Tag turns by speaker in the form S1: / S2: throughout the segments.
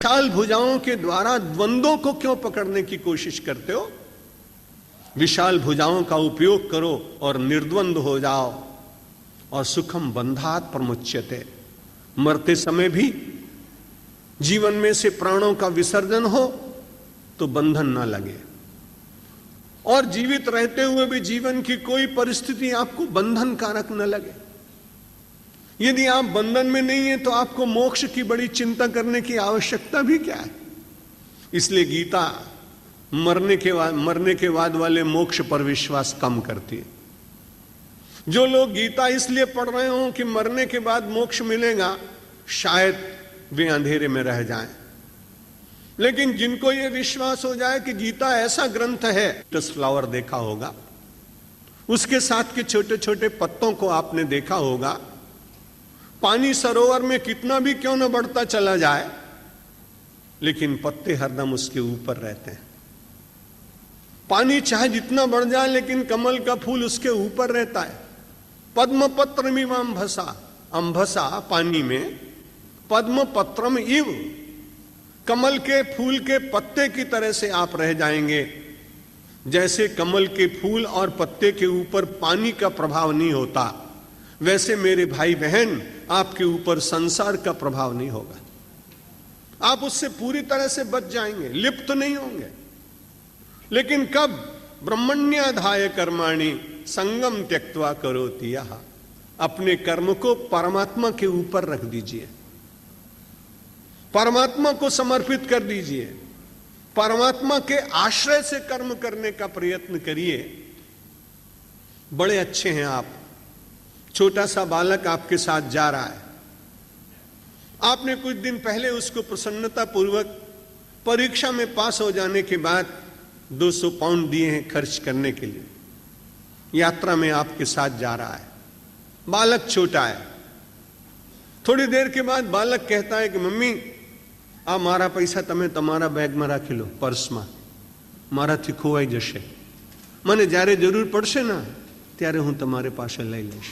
S1: विशाल भुजाओं के द्वारा द्वंद्वों को क्यों पकड़ने की कोशिश करते हो? विशाल भुजाओं का उपयोग करो और निर्द्वंद हो जाओ। और सुखम बंधात प्रमुच्यते, मरते समय भी जीवन में से प्राणों का विसर्जन हो तो बंधन ना लगे, और जीवित रहते हुए भी जीवन की कोई परिस्थिति आपको बंधन कारक न लगे। यदि आप बंधन में नहीं है तो आपको मोक्ष की बड़ी चिंता करने की आवश्यकता भी क्या है? इसलिए गीता मरने के बाद वाले मोक्ष पर विश्वास कम करती है। जो लोग गीता इसलिए पढ़ रहे हो कि मरने के बाद मोक्ष मिलेगा, शायद वे अंधेरे में रह जाएं। लेकिन जिनको यह विश्वास हो जाए कि गीता ऐसा ग्रंथ है, लोटस फ्लावर देखा होगा, उसके साथ के छोटे छोटे पत्तों को आपने देखा होगा। पानी सरोवर में कितना भी क्यों न बढ़ता चला जाए, लेकिन पत्ते हरदम उसके ऊपर रहते हैं। पानी चाहे जितना बढ़ जाए, लेकिन कमल का फूल उसके ऊपर रहता है। पद्म पत्रम इव अंभसा, अंभसा पानी में, पद्म पत्रम इव, कमल के फूल के पत्ते की तरह से आप रह जाएंगे। जैसे कमल के फूल और पत्ते के ऊपर पानी का प्रभाव नहीं होता, वैसे मेरे भाई बहन आपके ऊपर संसार का प्रभाव नहीं होगा। आप उससे पूरी तरह से बच जाएंगे, लिप्त नहीं होंगे। लेकिन कब? ब्रह्मण्याधाय कर्माणि संगम त्यक्त्वा करोति यः, अपने कर्म को परमात्मा के ऊपर रख दीजिए, परमात्मा को समर्पित कर दीजिए, परमात्मा के आश्रय से कर्म करने का प्रयत्न करिए। बड़े अच्छे हैं आप। छोटा सा बालक आपके साथ जा रहा है, आपने कुछ दिन पहले उसको प्रसन्नता पूर्वक परीक्षा में पास हो जाने के बाद 200 पाउंड दिए हैं खर्च करने के लिए। यात्रा में आपके साथ जा रहा है, बालक छोटा है। थोड़ी देर के बाद बालक कहता है कि मम्मी आ मारा पैसा तमे तमारा बैग में राखी लो, पर्स में, माराथी खोवाई जशे, मने જ્યારે જરૂર પડશે ना ત્યારે હું તમારે પાસે લઈ લઈશ।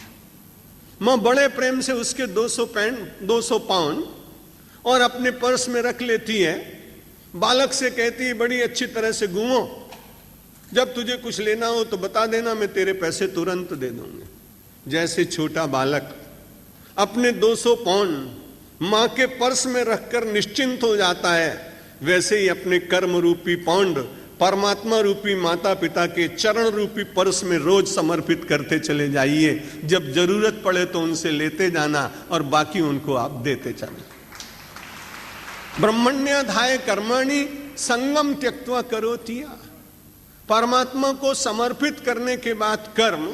S1: मां बड़े प्रेम से उसके 200 पाउंड और अपने पर्स में रख लेती है। बालक से कहती है बड़ी अच्छी तरह से घूमो, जब तुझे कुछ लेना हो तो बता देना, मैं तेरे पैसे तुरंत दे दूंगी। जैसे छोटा बालक अपने 200 पाउंड मां के पर्स में रखकर निश्चिंत हो जाता है, वैसे ही अपने कर्म रूपी पाउंड परमात्मा रूपी माता पिता के चरण रूपी पर्स में रोज समर्पित करते चले जाइए। जब जरूरत पड़े तो उनसे लेते जाना और बाकी उनको आप देते चले। ब्रह्मण्याधाय कर्माणि संगम त्यक्त्वा करोति यः, परमात्मा को समर्पित करने के बाद कर्म,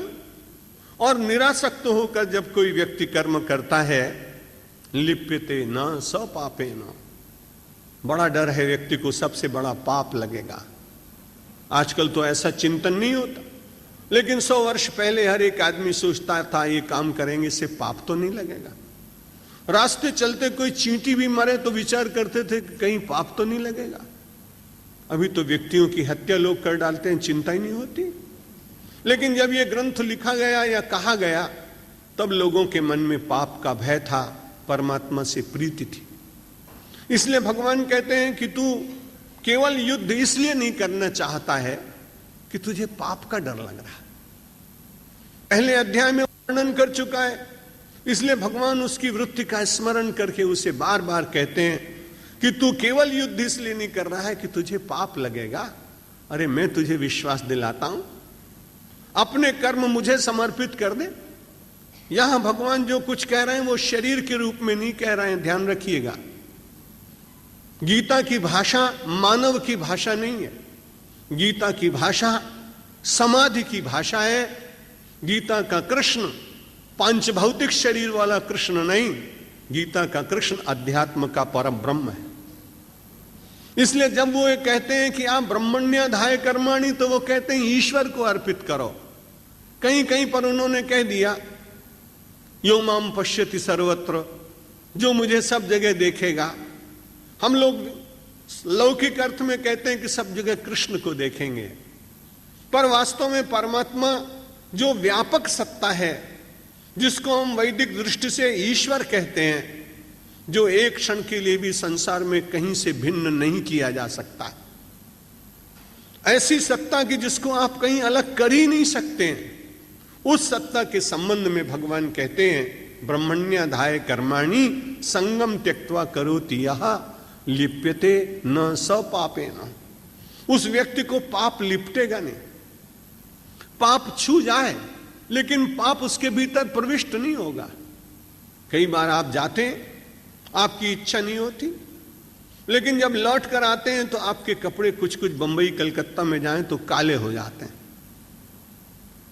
S1: और निरासक्त होकर जब कोई व्यक्ति कर्म करता है, लिप्यते न स पापेन, बड़ा डर है व्यक्ति को सबसे बड़ा पाप लगेगा। आजकल तो ऐसा चिंतन नहीं होता, लेकिन 100 वर्ष पहले हर एक आदमी सोचता था ये काम करेंगे इससे पाप तो नहीं लगेगा। रास्ते चलते कोई चींटी भी मरे तो विचार करते थे कि कहीं पाप तो नहीं लगेगा। अभी तो व्यक्तियों की हत्या लोग कर डालते हैं, चिंता ही नहीं होती। लेकिन जब ये ग्रंथ लिखा गया या कहा गया, तब लोगों के मन में पाप का भय था, परमात्मा से प्रीति थी। इसलिए भगवान कहते हैं कि तू केवल युद्ध इसलिए नहीं करना चाहता है कि तुझे पाप का डर लग रहा है। पहले अध्याय में वर्णन कर चुका है, इसलिए भगवान उसकी वृत्ति का स्मरण करके उसे बार बार कहते हैं कि तू केवल युद्ध इसलिए नहीं कर रहा है कि तुझे पाप लगेगा। अरे मैं तुझे विश्वास दिलाता हूं, अपने कर्म मुझे समर्पित कर दे। यहां भगवान जो कुछ कह रहे हैं वो शरीर के रूप में नहीं कह रहे हैं, ध्यान रखिएगा। गीता की भाषा मानव की भाषा नहीं है, गीता की भाषा समाधि की भाषा है। गीता का कृष्ण पांच भौतिक शरीर वाला कृष्ण नहीं, गीता का कृष्ण अध्यात्म का परम ब्रह्म है। इसलिए जब वो ये कहते हैं कि आप ब्रह्मण्याधाय कर्माणि, तो वो कहते हैं ईश्वर को अर्पित करो। कहीं कहीं पर उन्होंने कह दिया यो माम पश्यति सर्वत्र, जो मुझे सब जगह देखेगा। हम लोग लौकिक अर्थ में कहते हैं कि सब जगह कृष्ण को देखेंगे, पर वास्तव में परमात्मा जो व्यापक सत्ता है, जिसको हम वैदिक दृष्टि से ईश्वर कहते हैं, जो एक क्षण के लिए भी संसार में कहीं से भिन्न नहीं किया जा सकता है। ऐसी सत्ता की जिसको आप कहीं अलग कर ही नहीं सकते हैं, उस सत्ता के संबंध में भगवान कहते हैं ब्रह्मण्याधाय कर्माणि संगम त्यक्त्वा करोति यः लिप्यते न स पापेन। उस व्यक्ति को पाप लिपटेगा नहीं। पाप छू जाए लेकिन पाप उसके भीतर प्रविष्ट नहीं होगा। कई बार आप जाते हैं, आपकी इच्छा नहीं होती, लेकिन जब लौट कर आते हैं तो आपके कपड़े कुछ कुछ बंबई कलकत्ता में जाएं तो काले हो जाते हैं।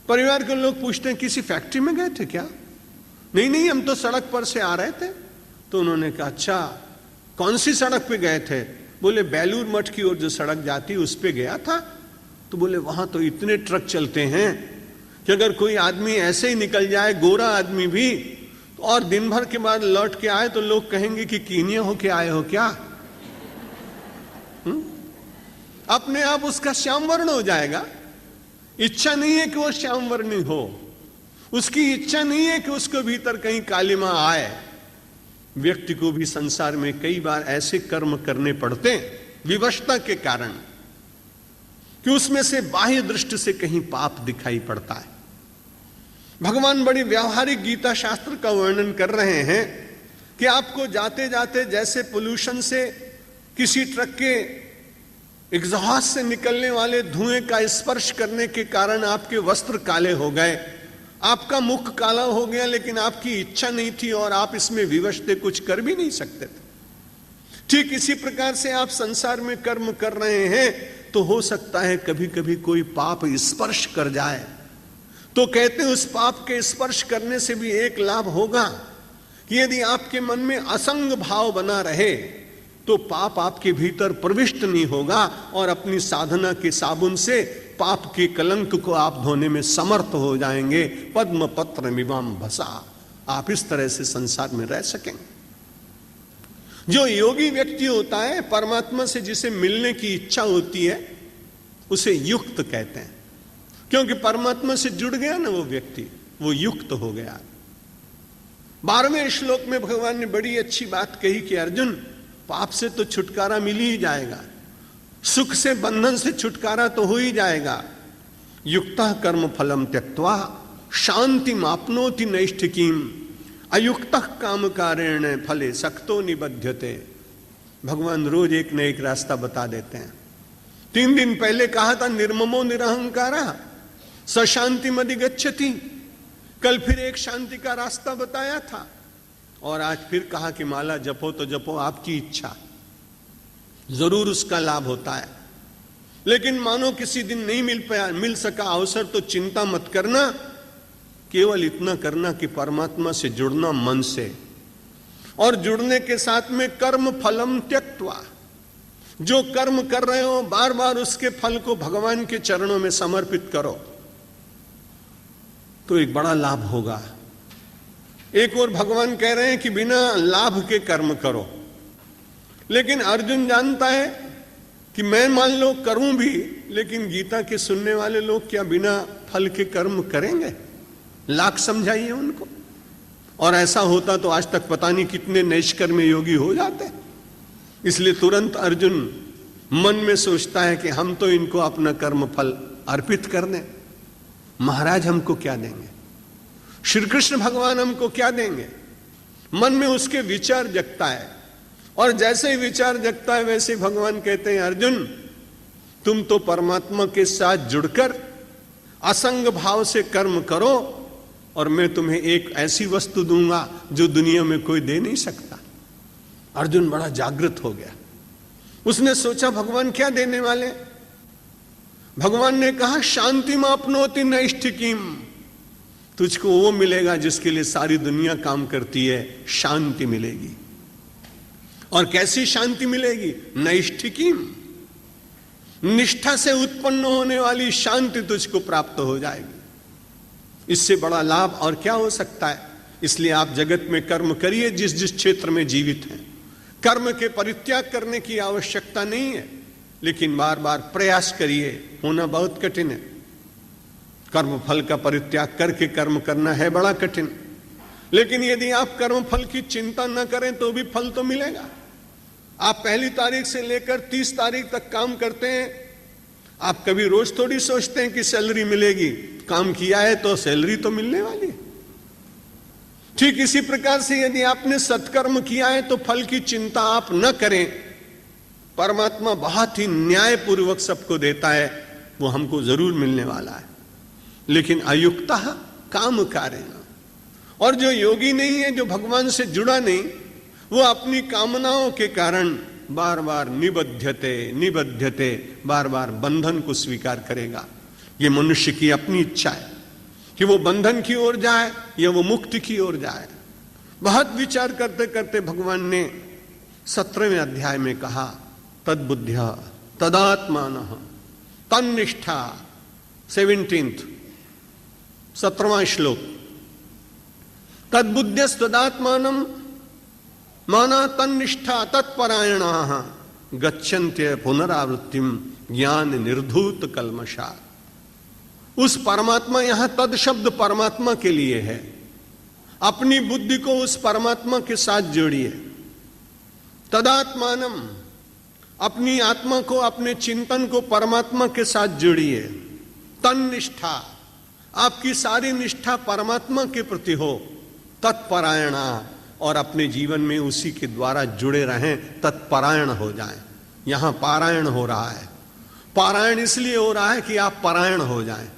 S1: परिवार के लोग पूछते हैं किसी फैक्ट्री में गए थे क्या? नहीं नहीं, हम तो सड़क पर से आ रहे थे। तो उन्होंने कहा अच्छा, कौन सी सड़क पे गए थे? बोले बेलूर मठ की ओर जो सड़क जाती है उस पे गया था। तो बोले वहां तो इतने ट्रक चलते हैं कि अगर कोई आदमी ऐसे ही निकल जाए, गोरा आदमी भी, और दिन भर के बाद लौट के आए तो लोग कहेंगे कि कीनिया होके आए हो क्या? अपने आप उसका श्याम वर्ण हो जाएगा। इच्छा नहीं है कि वो श्याम वर्णी हो, उसकी इच्छा नहीं है कि उसके भीतर कहीं कालिमा आए। व्यक्ति को भी संसार में कई बार ऐसे कर्म करने पड़ते हैं विवशता के कारण कि उसमें से बाह्य दृष्टि से कहीं पाप दिखाई पड़ता है। भगवान बड़ी व्यावहारिक गीता शास्त्र का वर्णन कर रहे हैं कि आपको जाते जाते जैसे पोल्यूशन से किसी ट्रक के एग्जॉस्ट से निकलने वाले धुएं का स्पर्श करने के कारण आपके वस्त्र काले हो गए, आपका मुख काला हो गया, लेकिन आपकी इच्छा नहीं थी और आप इसमें विवश थे, कुछ कर भी नहीं सकते थे। ठीक इसी प्रकार से आप संसार में कर्म कर रहे हैं तो हो सकता है कभी कभी कोई पाप स्पर्श कर जाए, तो कहते हैं उस पाप के स्पर्श करने से भी एक लाभ होगा कि यदि आपके मन में असंग भाव बना रहे तो पाप आपके भीतर प्रविष्ट नहीं होगा और अपनी साधना के साबुन से पाप के कलंक को आप धोने में समर्थ हो जाएंगे। पद्म पत्र मिवाम भसा, आप इस तरह से संसार में रह सकेंगे। जो योगी व्यक्ति होता है, परमात्मा से जिसे मिलने की इच्छा होती है, उसे युक्त कहते हैं, क्योंकि परमात्मा से जुड़ गया ना वो व्यक्ति, वो युक्त हो गया। 12वें श्लोक में भगवान ने बड़ी अच्छी बात कही कि अर्जुन, पाप से तो छुटकारा मिल ही जाएगा, सुख से बंधन से छुटकारा तो हो ही जाएगा। युक्तः कर्म फलम त्यक्त्वा शांति मापनोति नैष्ठिकीम अयुक्तः काम कारेण फले सक्तो निबध्यते। भगवान रोज एक न एक रास्ता बता देते हैं। 3 दिन पहले कहा था निर्ममो निरहंकारा स शांति मधिगच्छति, कल फिर एक शांति का रास्ता बताया था, और आज फिर कहा कि माला जपो तो जपो, आपकी इच्छा, जरूर उसका लाभ होता है। लेकिन मानो किसी दिन नहीं मिल सका अवसर, तो चिंता मत करना, केवल इतना करना कि परमात्मा से जुड़ना मन से, और जुड़ने के साथ में कर्म फलम त्यक्त्वा, जो कर्म कर रहे हो बार बार उसके फल को भगवान के चरणों में समर्पित करो, तो एक बड़ा लाभ होगा। एक और भगवान कह रहे हैं कि बिना लाभ के कर्म करो, लेकिन अर्जुन जानता है कि मैं मान लो करूं भी, लेकिन गीता के सुनने वाले लोग क्या बिना फल के कर्म करेंगे? लाख समझाइए उनको। और ऐसा होता तो आज तक पता नहीं कितने नैष्कर्म योगी हो जाते। इसलिए तुरंत अर्जुन मन में सोचता है कि हम तो इनको अपना कर्म फल अर्पित कर दें, महाराज हमको क्या देंगे, श्री कृष्ण भगवान हमको क्या देंगे। मन में उसके विचार जगता है, और जैसे ही विचार जगता है वैसे भगवान कहते हैं अर्जुन, तुम तो परमात्मा के साथ जुड़कर असंग भाव से कर्म करो, और मैं तुम्हें एक ऐसी वस्तु दूंगा जो दुनिया में कोई दे नहीं सकता। अर्जुन बड़ा जागृत हो गया। उसने सोचा भगवान क्या देने वाले। भगवान ने कहा शांति मापनोति नैष्ठिकीम, तुझको वो मिलेगा जिसके लिए सारी दुनिया काम करती है, शांति मिलेगी। और कैसी शांति मिलेगी? नैष्ठिकीम, निष्ठा से उत्पन्न होने वाली शांति तुझको प्राप्त हो जाएगी। इससे बड़ा लाभ और क्या हो सकता है? इसलिए आप जगत में कर्म करिए, जिस जिस क्षेत्र में जीवित हैं। कर्म के परित्याग करने की आवश्यकता नहीं है, लेकिन बार बार प्रयास करिए, होना बहुत कठिन है। कर्म फल का परित्याग करके कर्म करना है बड़ा कठिन, लेकिन यदि आप कर्म फल की चिंता न करें तो भी फल तो मिलेगा। आप 1 तारीख से लेकर 30 तारीख तक काम करते हैं, आप कभी रोज थोड़ी सोचते हैं कि सैलरी मिलेगी। काम किया है तो सैलरी तो मिलने वाली है। ठीक इसी प्रकार से यदि आपने सत्कर्म किया है तो फल की चिंता आप न करें। परमात्मा बहुत ही न्यायपूर्वक सबको देता है, वो हमको जरूर मिलने वाला है। लेकिन अयुक्तः काम कारेण, और जो योगी नहीं है, जो भगवान से जुड़ा नहीं, वो अपनी कामनाओं के कारण बार बार निबध्यते बार बार बंधन को स्वीकार करेगा। ये मनुष्य की अपनी इच्छा है कि वो बंधन की ओर जाए या वो मुक्ति की ओर जाए। बहुत विचार करते करते भगवान ने 17वें अध्याय में कहा, तद्बुद्ध्या तदात्मानः तन्निष्ठा, 17वां श्लोक, तद्बुद्ध्यस्तदात्मानं माना तन्निष्ठा तत्परायणाः गच्छन्त्य पुनरावृत्तिम ज्ञान निर्धूत कल्मषा। उस परमात्मा, यहां तद शब्द परमात्मा के लिए है। अपनी बुद्धि को उस परमात्मा के साथ जोड़िए। तदात्मानम, अपनी आत्मा को, अपने चिंतन को परमात्मा के साथ जोड़िए। तन्निष्ठा, आपकी सारी निष्ठा परमात्मा के प्रति हो। तत्परायणा, और अपने जीवन में उसी के द्वारा जुड़े रहें, तत्परायण हो जाएं। यहां पारायण हो रहा है। पारायण इसलिए हो रहा है कि आप परायण हो जाएं।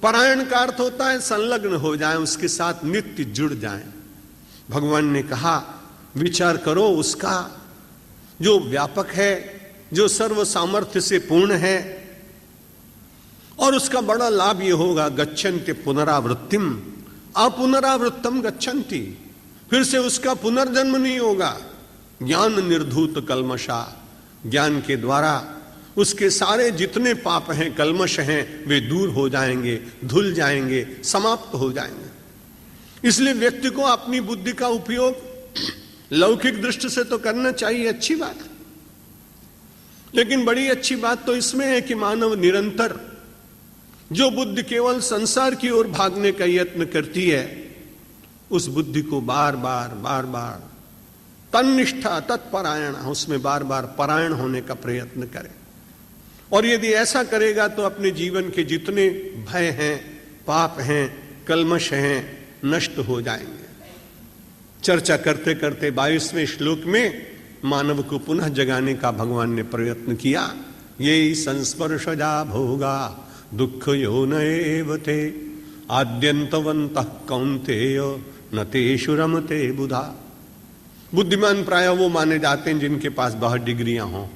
S1: परायण का अर्थ होता है संलग्न हो जाएं, उसके साथ नित्य जुड़ जाएं। भगवान ने कहा, विचार करो उसका जो व्यापक है, जो सर्व सामर्थ्य से पूर्ण है, और उसका बड़ा लाभ ये होगा, गच्छन्ति पुनरावृत्तिम अपुनरावृत्तम गच्छन्ति, फिर से उसका पुनर्जन्म नहीं होगा। ज्ञान निर्धूत कल्मषा, ज्ञान के द्वारा उसके सारे जितने पाप हैं, कल्मश हैं, वे दूर हो जाएंगे, धुल जाएंगे, समाप्त हो जाएंगे। इसलिए व्यक्ति को अपनी बुद्धि का उपयोग लौकिक दृष्टि से तो करना चाहिए, अच्छी बात है। लेकिन बड़ी अच्छी बात तो इसमें है कि मानव निरंतर, जो बुद्धि केवल संसार की ओर भागने का यत्न करती है, उस बुद्धि को बार बार तन्निष्ठा तत्परायण, उसमें बार बार परायण होने का प्रयत्न करे। और यदि ऐसा करेगा तो अपने जीवन के जितने भय हैं, पाप हैं, कल्मश हैं, नष्ट हो जाएंगे। चर्चा करते करते 22वें श्लोक में मानव को पुनः जगाने का भगवान ने प्रयत्न किया। ये संस्पर्शजा भोगा दुख योनएव ते आद्यंतवंतः कौन्तेय न तेषु रमते बुधा। बुद्धिमान प्राय वो माने जाते हैं जिनके पास बहुत डिग्रियां हों।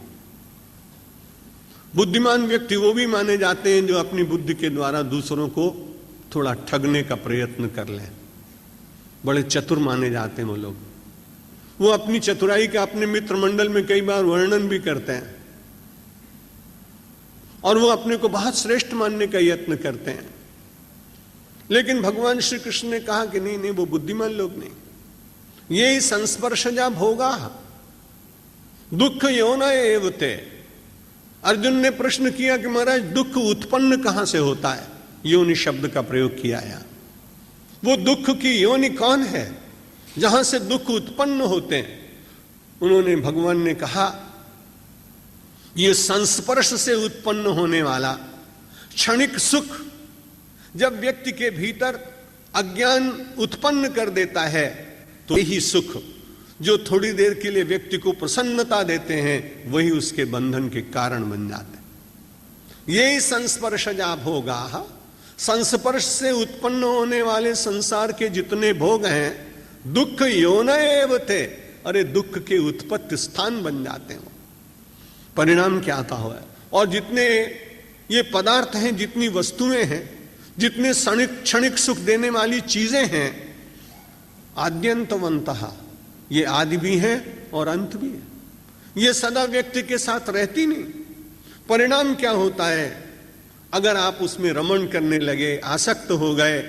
S1: बुद्धिमान व्यक्ति वो भी माने जाते हैं जो अपनी बुद्धि के द्वारा दूसरों को थोड़ा ठगने का प्रयत्न कर लें। बड़े चतुर माने जाते हैं वो लोग। वो अपनी चतुराई का अपने मित्र मंडल में कई बार वर्णन भी करते हैं, और वो अपने को बहुत श्रेष्ठ मानने का यत्न करते हैं। लेकिन भगवान श्री कृष्ण ने कहा कि नहीं, वो बुद्धिमान लोग नहीं, ये संस्पर्शजा भोगा दुख योना एव ते। अर्जुन ने प्रश्न किया कि महाराज दुख उत्पन्न कहां से होता है? योनि शब्द का प्रयोग किया है। वो दुख की योनि कौन है जहां से दुख उत्पन्न होते हैं? उन्होंने, भगवान ने कहा, ये संस्पर्श से उत्पन्न होने वाला क्षणिक सुख जब व्यक्ति के भीतर अज्ञान उत्पन्न कर देता है, तो यही सुख जो थोड़ी देर के लिए व्यक्ति को प्रसन्नता देते हैं, वही उसके बंधन के कारण बन जाते हैं। यही संस्पर्शजा भोगा, संस्पर्श से उत्पन्न होने वाले संसार के जितने भोग हैं, दुख योन एव ते, अरे दुख के उत्पत्ति स्थान बन जाते हैं। परिणाम क्या आता हुआ है? और जितने ये पदार्थ हैं, जितनी वस्तुएं हैं, जितने क्षणिक सुख देने वाली चीजें हैं, आद्यंतवंतः, ये आदि भी है और अंत भी है। ये सदा व्यक्ति के साथ रहती नहीं। परिणाम क्या होता है? अगर आप उसमें रमण करने लगे, आसक्त हो गए,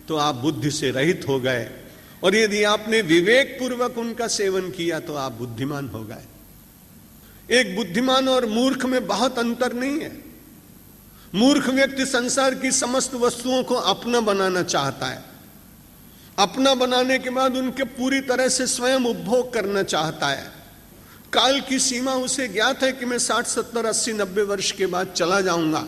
S1: तो आप बुद्धि से रहित हो गए। और यदि आपने विवेक पूर्वक उनका सेवन किया तो आप बुद्धिमान हो गए। एक बुद्धिमान और मूर्ख में बहुत अंतर नहीं है। मूर्ख व्यक्ति संसार की समस्त वस्तुओं को अपना बनाना चाहता है, अपना बनाने के बाद उनके पूरी तरह से स्वयं उपभोग करना चाहता है। काल की सीमा उसे ज्ञात है कि मैं 60, 70, 80, 90 वर्ष के बाद चला जाऊंगा,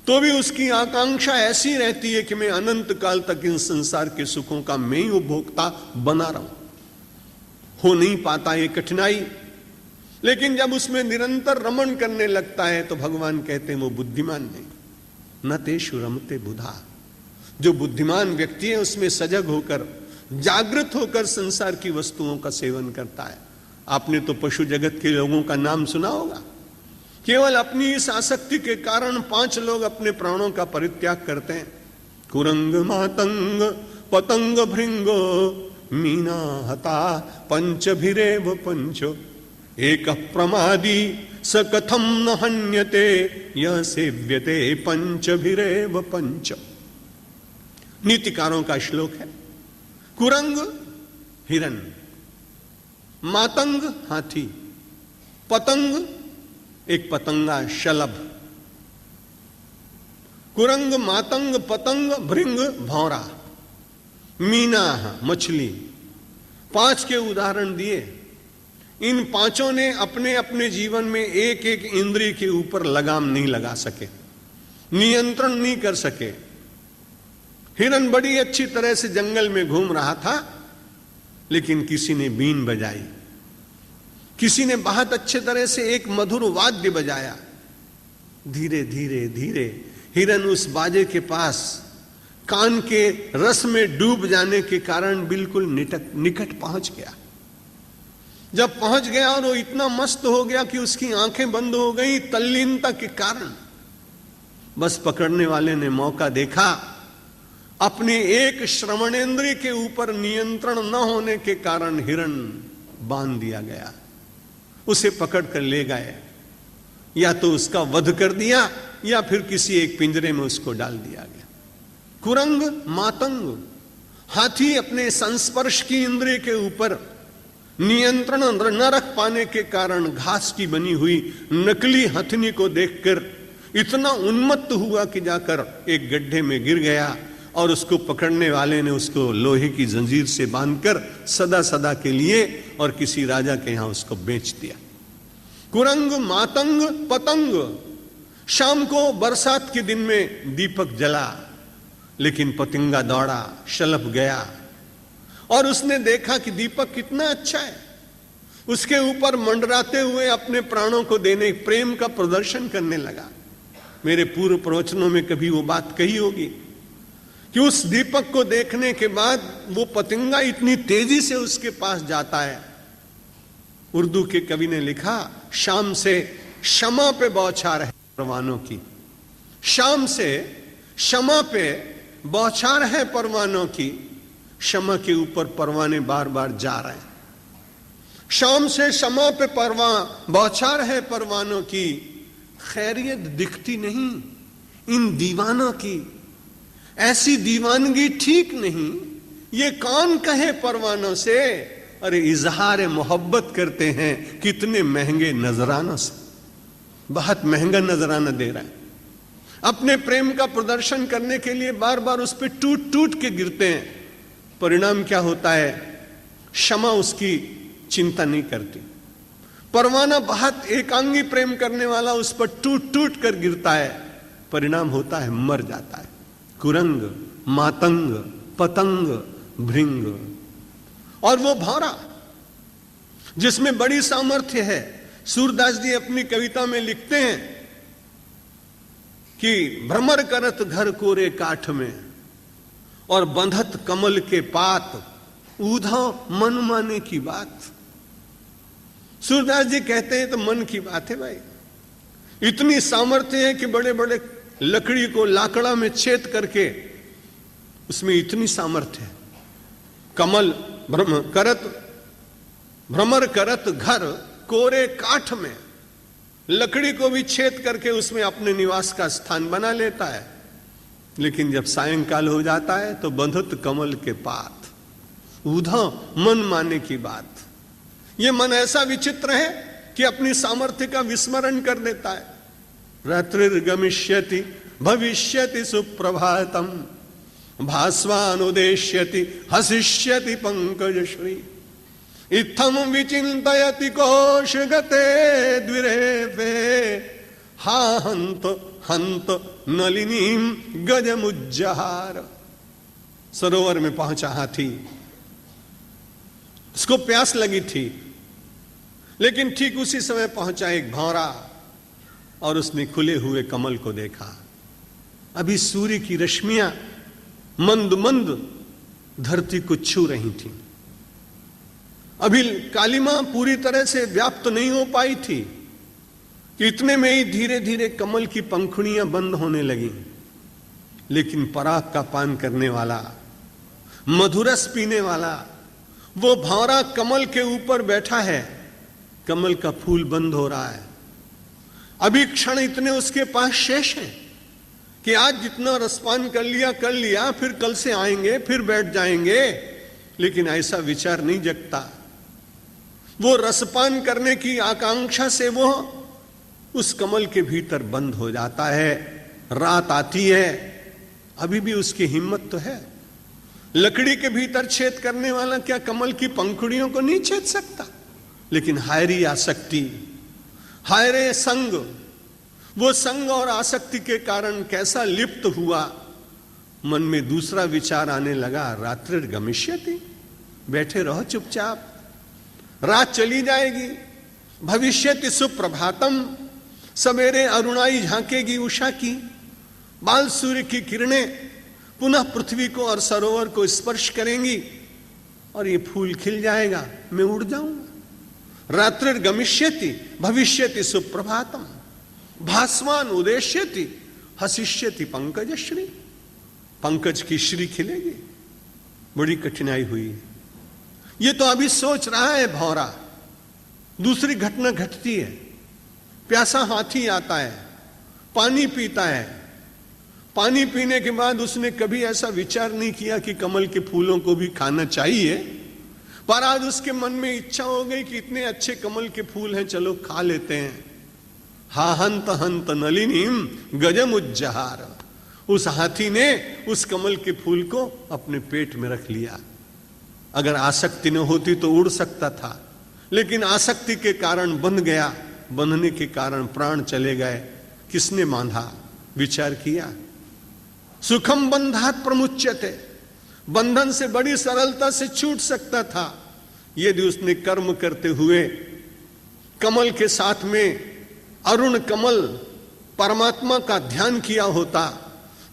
S1: तो भी उसकी आकांक्षा ऐसी रहती है कि मैं अनंत काल तक इन संसार के सुखों का मैं ही उपभोक्ता बना रहूं। हो नहीं पाता ये कठिनाई, लेकिन जब उसमें निरंतर रमण करने लगता है तो भगवान कहते हैं वो बुद्धिमान नहीं, न तेषु रमते बुधा। जो बुद्धिमान व्यक्ति है उसमें सजग होकर, जागृत होकर संसार की वस्तुओं का सेवन करता है। आपने तो पशु जगत के लोगों का नाम सुना होगा, केवल अपनी इस आसक्ति के कारण 5 लोग अपने प्राणों का परित्याग करते हैं। कुरंग मातंग पतंग भृंगो मीना हता पंचभिरेव पंचो एक प्रमादी स कथम न हन्यते यह सेव्यते पंचभिरेव पंच। नीतिकारों का श्लोक है। कुरंग हिरण, मातंग हाथी, पतंग एक पतंगा शलभ, कुरंग मातंग पतंग भृंग भौरा, मीना मछली। 5 के उदाहरण दिए। इन 5 ने अपने अपने जीवन में एक एक इंद्रिय के ऊपर लगाम नहीं लगा सके, नियंत्रण नहीं कर सके। हिरण बड़ी अच्छी तरह से जंगल में घूम रहा था, लेकिन किसी ने बीन बजाई, किसी ने बहुत अच्छे तरह से एक मधुर वाद्य बजाया। धीरे धीरे धीरे हिरण उस बाजे के पास कान के रस में डूब जाने के कारण बिल्कुल निकट पहुंच गया। जब पहुंच गया और वो इतना मस्त हो गया कि उसकी आंखें बंद हो गई तल्लीनता के कारण। बस पकड़ने वाले ने मौका देखा, अपने एक श्रवणेंद्रिय के ऊपर नियंत्रण न होने के कारण हिरण बांध दिया गया। उसे पकड़कर ले गए, या तो उसका वध कर दिया या फिर किसी एक पिंजरे में उसको डाल दिया गया। कुरंग मातंग हाथी अपने संस्पर्श की इंद्रिय के ऊपर नियंत्रण न रख पाने के कारण घास की बनी हुई नकली हथनी को देखकर इतना उन्मत्त हुआ कि जाकर एक गड्ढे में गिर गया, और उसको पकड़ने वाले ने उसको लोहे की जंजीर से बांधकर सदा सदा के लिए और किसी राजा के यहां उसको बेच दिया। कुरंग मातंग पतंग। शाम को बरसात के दिन में दीपक जला, लेकिन पतंगा दौड़ा, शलभ गया और उसने देखा कि दीपक कितना अच्छा है। उसके ऊपर मंडराते हुए अपने प्राणों को देने, प्रेम का प्रदर्शन करने लगा। मेरे पूर्व प्रवचनों में कभी वो बात कही होगी कि उस दीपक को देखने के बाद वो पतंगा इतनी तेजी से उसके पास जाता है। उर्दू के कवि ने लिखा, शाम से क्षमा पे बौछार है परवानों की। शाम से क्षमा पे बौछार है परवानों की, क्षमा के ऊपर परवाने बार बार जा रहे हैं। शाम से क्षमा पे बौछार है परवानों की, खैरियत दिखती नहीं इन दीवानों की। ऐसी दीवानगी ठीक नहीं, ये कौन कहे परवानों से। अरे इजहार मोहब्बत करते हैं कितने महंगे नजरानों से, बहुत महंगा नजराना दे रहा है। अपने प्रेम का प्रदर्शन करने के लिए बार बार उस पर टूट टूट के गिरते हैं। परिणाम क्या होता है? क्षमा उसकी चिंता नहीं करती। परवाना बहुत एकांगी प्रेम करने वाला उस पर टूट टूट कर गिरता है, परिणाम होता है मर जाता है। कुरंग मातंग पतंग भृंग। और वो भौरा जिसमें बड़ी सामर्थ्य है। सूरदास जी अपनी कविता में लिखते हैं कि भ्रमर करत घर कोरे काठ में और बंधत कमल के पात, ऊधा मन माने की बात। सूरदास जी कहते हैं तो मन की बात है भाई। इतनी सामर्थ्य है कि बड़े बड़े लकड़ी को लाकड़ा में छेद करके उसमें इतनी सामर्थ्य है। कमल भ्रमर करत घर कोरे काठ में, लकड़ी को भी छेद करके उसमें अपने निवास का स्थान बना लेता है। लेकिन जब सायंकाल हो जाता है तो बंधुत कमल के पात, ऊधा मन माने की बात। ये मन ऐसा विचित्र है कि अपनी सामर्थ्य का विस्मरण कर देता है। रात्रिर्गमिष्यति भविष्यति सुप्रभातम भास्वानुदेश्यति हसिष्यति पंकजश्री इत्थम विचिन्तयति कोशगते द्विरेफे हा हंत हंत नलिनीम गजमुज्जहार। सरोवर में पहुंचा हाथी, उसको प्यास लगी थी, लेकिन ठीक उसी समय पहुंचा एक भौरा और उसने खुले हुए कमल को देखा। अभी सूर्य की रश्मियां मंद मंद धरती को छू रही थी, अभी कालिमा पूरी तरह से व्याप्त नहीं हो पाई थी कि इतने में ही धीरे धीरे कमल की पंखुड़ियां बंद होने लगी। लेकिन पराग का पान करने वाला, मधुरस पीने वाला वो भौरा कमल के ऊपर बैठा है, कमल का फूल बंद हो रहा है। अभी क्षण इतने उसके पास शेष हैं कि आज जितना रसपान कर लिया, फिर कल से आएंगे, फिर बैठ जाएंगे। लेकिन ऐसा विचार नहीं जगता। वो रसपान करने की आकांक्षा से वो उस कमल के भीतर बंद हो जाता है। रात आती है, अभी भी उसकी हिम्मत तो है। लकड़ी के भीतर छेद करने वाला क्या कमल की पंखुड़ियों को नहीं छेद सकता? लेकिन हायरी आसक्ति, हायरे संग, वो संग और आसक्ति के कारण कैसा लिप्त हुआ। मन में दूसरा विचार आने लगा, रात्रि गमिष्यति, बैठे रहो चुपचाप, रात चली जाएगी। भविष्यति सुप्रभातम, सवेरे अरुणाई झांकेगी उषा की, बाल सूर्य की किरणें पुनः पृथ्वी को और सरोवर को स्पर्श करेंगी और ये फूल खिल जाएगा, मैं उड़ जाऊंगा। रात्रि गमिष्यति भविष्यति सुप्रभातम, भास्वान उदेश्यति हसिष्यति पंकजश्री, पंकज की श्री खिलेगी। बड़ी कठिनाई हुई। ये तो अभी सोच रहा है भौरा, दूसरी घटना घटती है। प्यासा हाथी आता है, पानी पीता है। पानी पीने के बाद उसने कभी ऐसा विचार नहीं किया कि कमल के फूलों को भी खाना चाहिए, पर आज उसके मन में इच्छा हो गई कि इतने अच्छे कमल के फूल हैं, चलो खा लेते हैं। हा हंत हंत नलिनीम गजमुज्जहार, उस हाथी ने उस कमल के फूल को अपने पेट में रख लिया। अगर आसक्ति न होती तो उड़ सकता था, लेकिन आसक्ति के कारण बंध गया, बंधने के कारण प्राण चले गए। किसने बांधा? विचार किया। सुखम बंधात प्रमुच्यते, बंधन से बड़ी सरलता से छूट सकता था यदि उसने कर्म करते हुए कमल के साथ में अरुण कमल परमात्मा का ध्यान किया होता,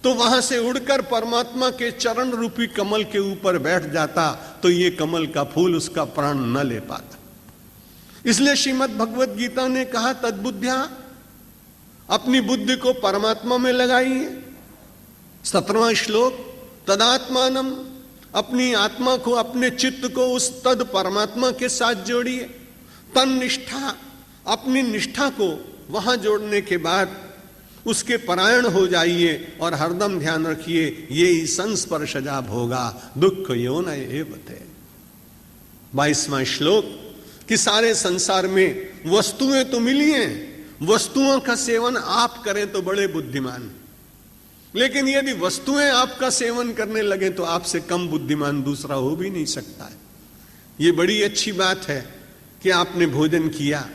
S1: तो वहां से उड़कर परमात्मा के चरण रूपी कमल के ऊपर बैठ जाता, तो ये कमल का फूल उसका प्राण न ले पाता। इसलिए श्रीमद् भगवद गीता ने कहा, तद्बुद्ध्या, अपनी बुद्धि को परमात्मा में लगाइए। 17वां श्लोक, तदात्मानम, अपनी आत्मा को, अपने चित्त को उस तद परमात्मा के साथ जोड़िए। तन निष्ठा, अपनी निष्ठा को वहां जोड़ने के बाद उसके परायण हो जाइए और हरदम ध्यान रखिए, ये ही संस्पर्शजा भोगा दुख योन एवते। 22वां श्लोक, कि सारे संसार में वस्तुएं तो मिली हैं, वस्तुओं का सेवन आप करें तो बड़े बुद्धिमान, लेकिन यदि वस्तुएं आपका सेवन करने लगे तो आपसे कम बुद्धिमान दूसरा हो भी नहीं सकता है। ये बड़ी अच्छी बात है कि आपने भोजन किया,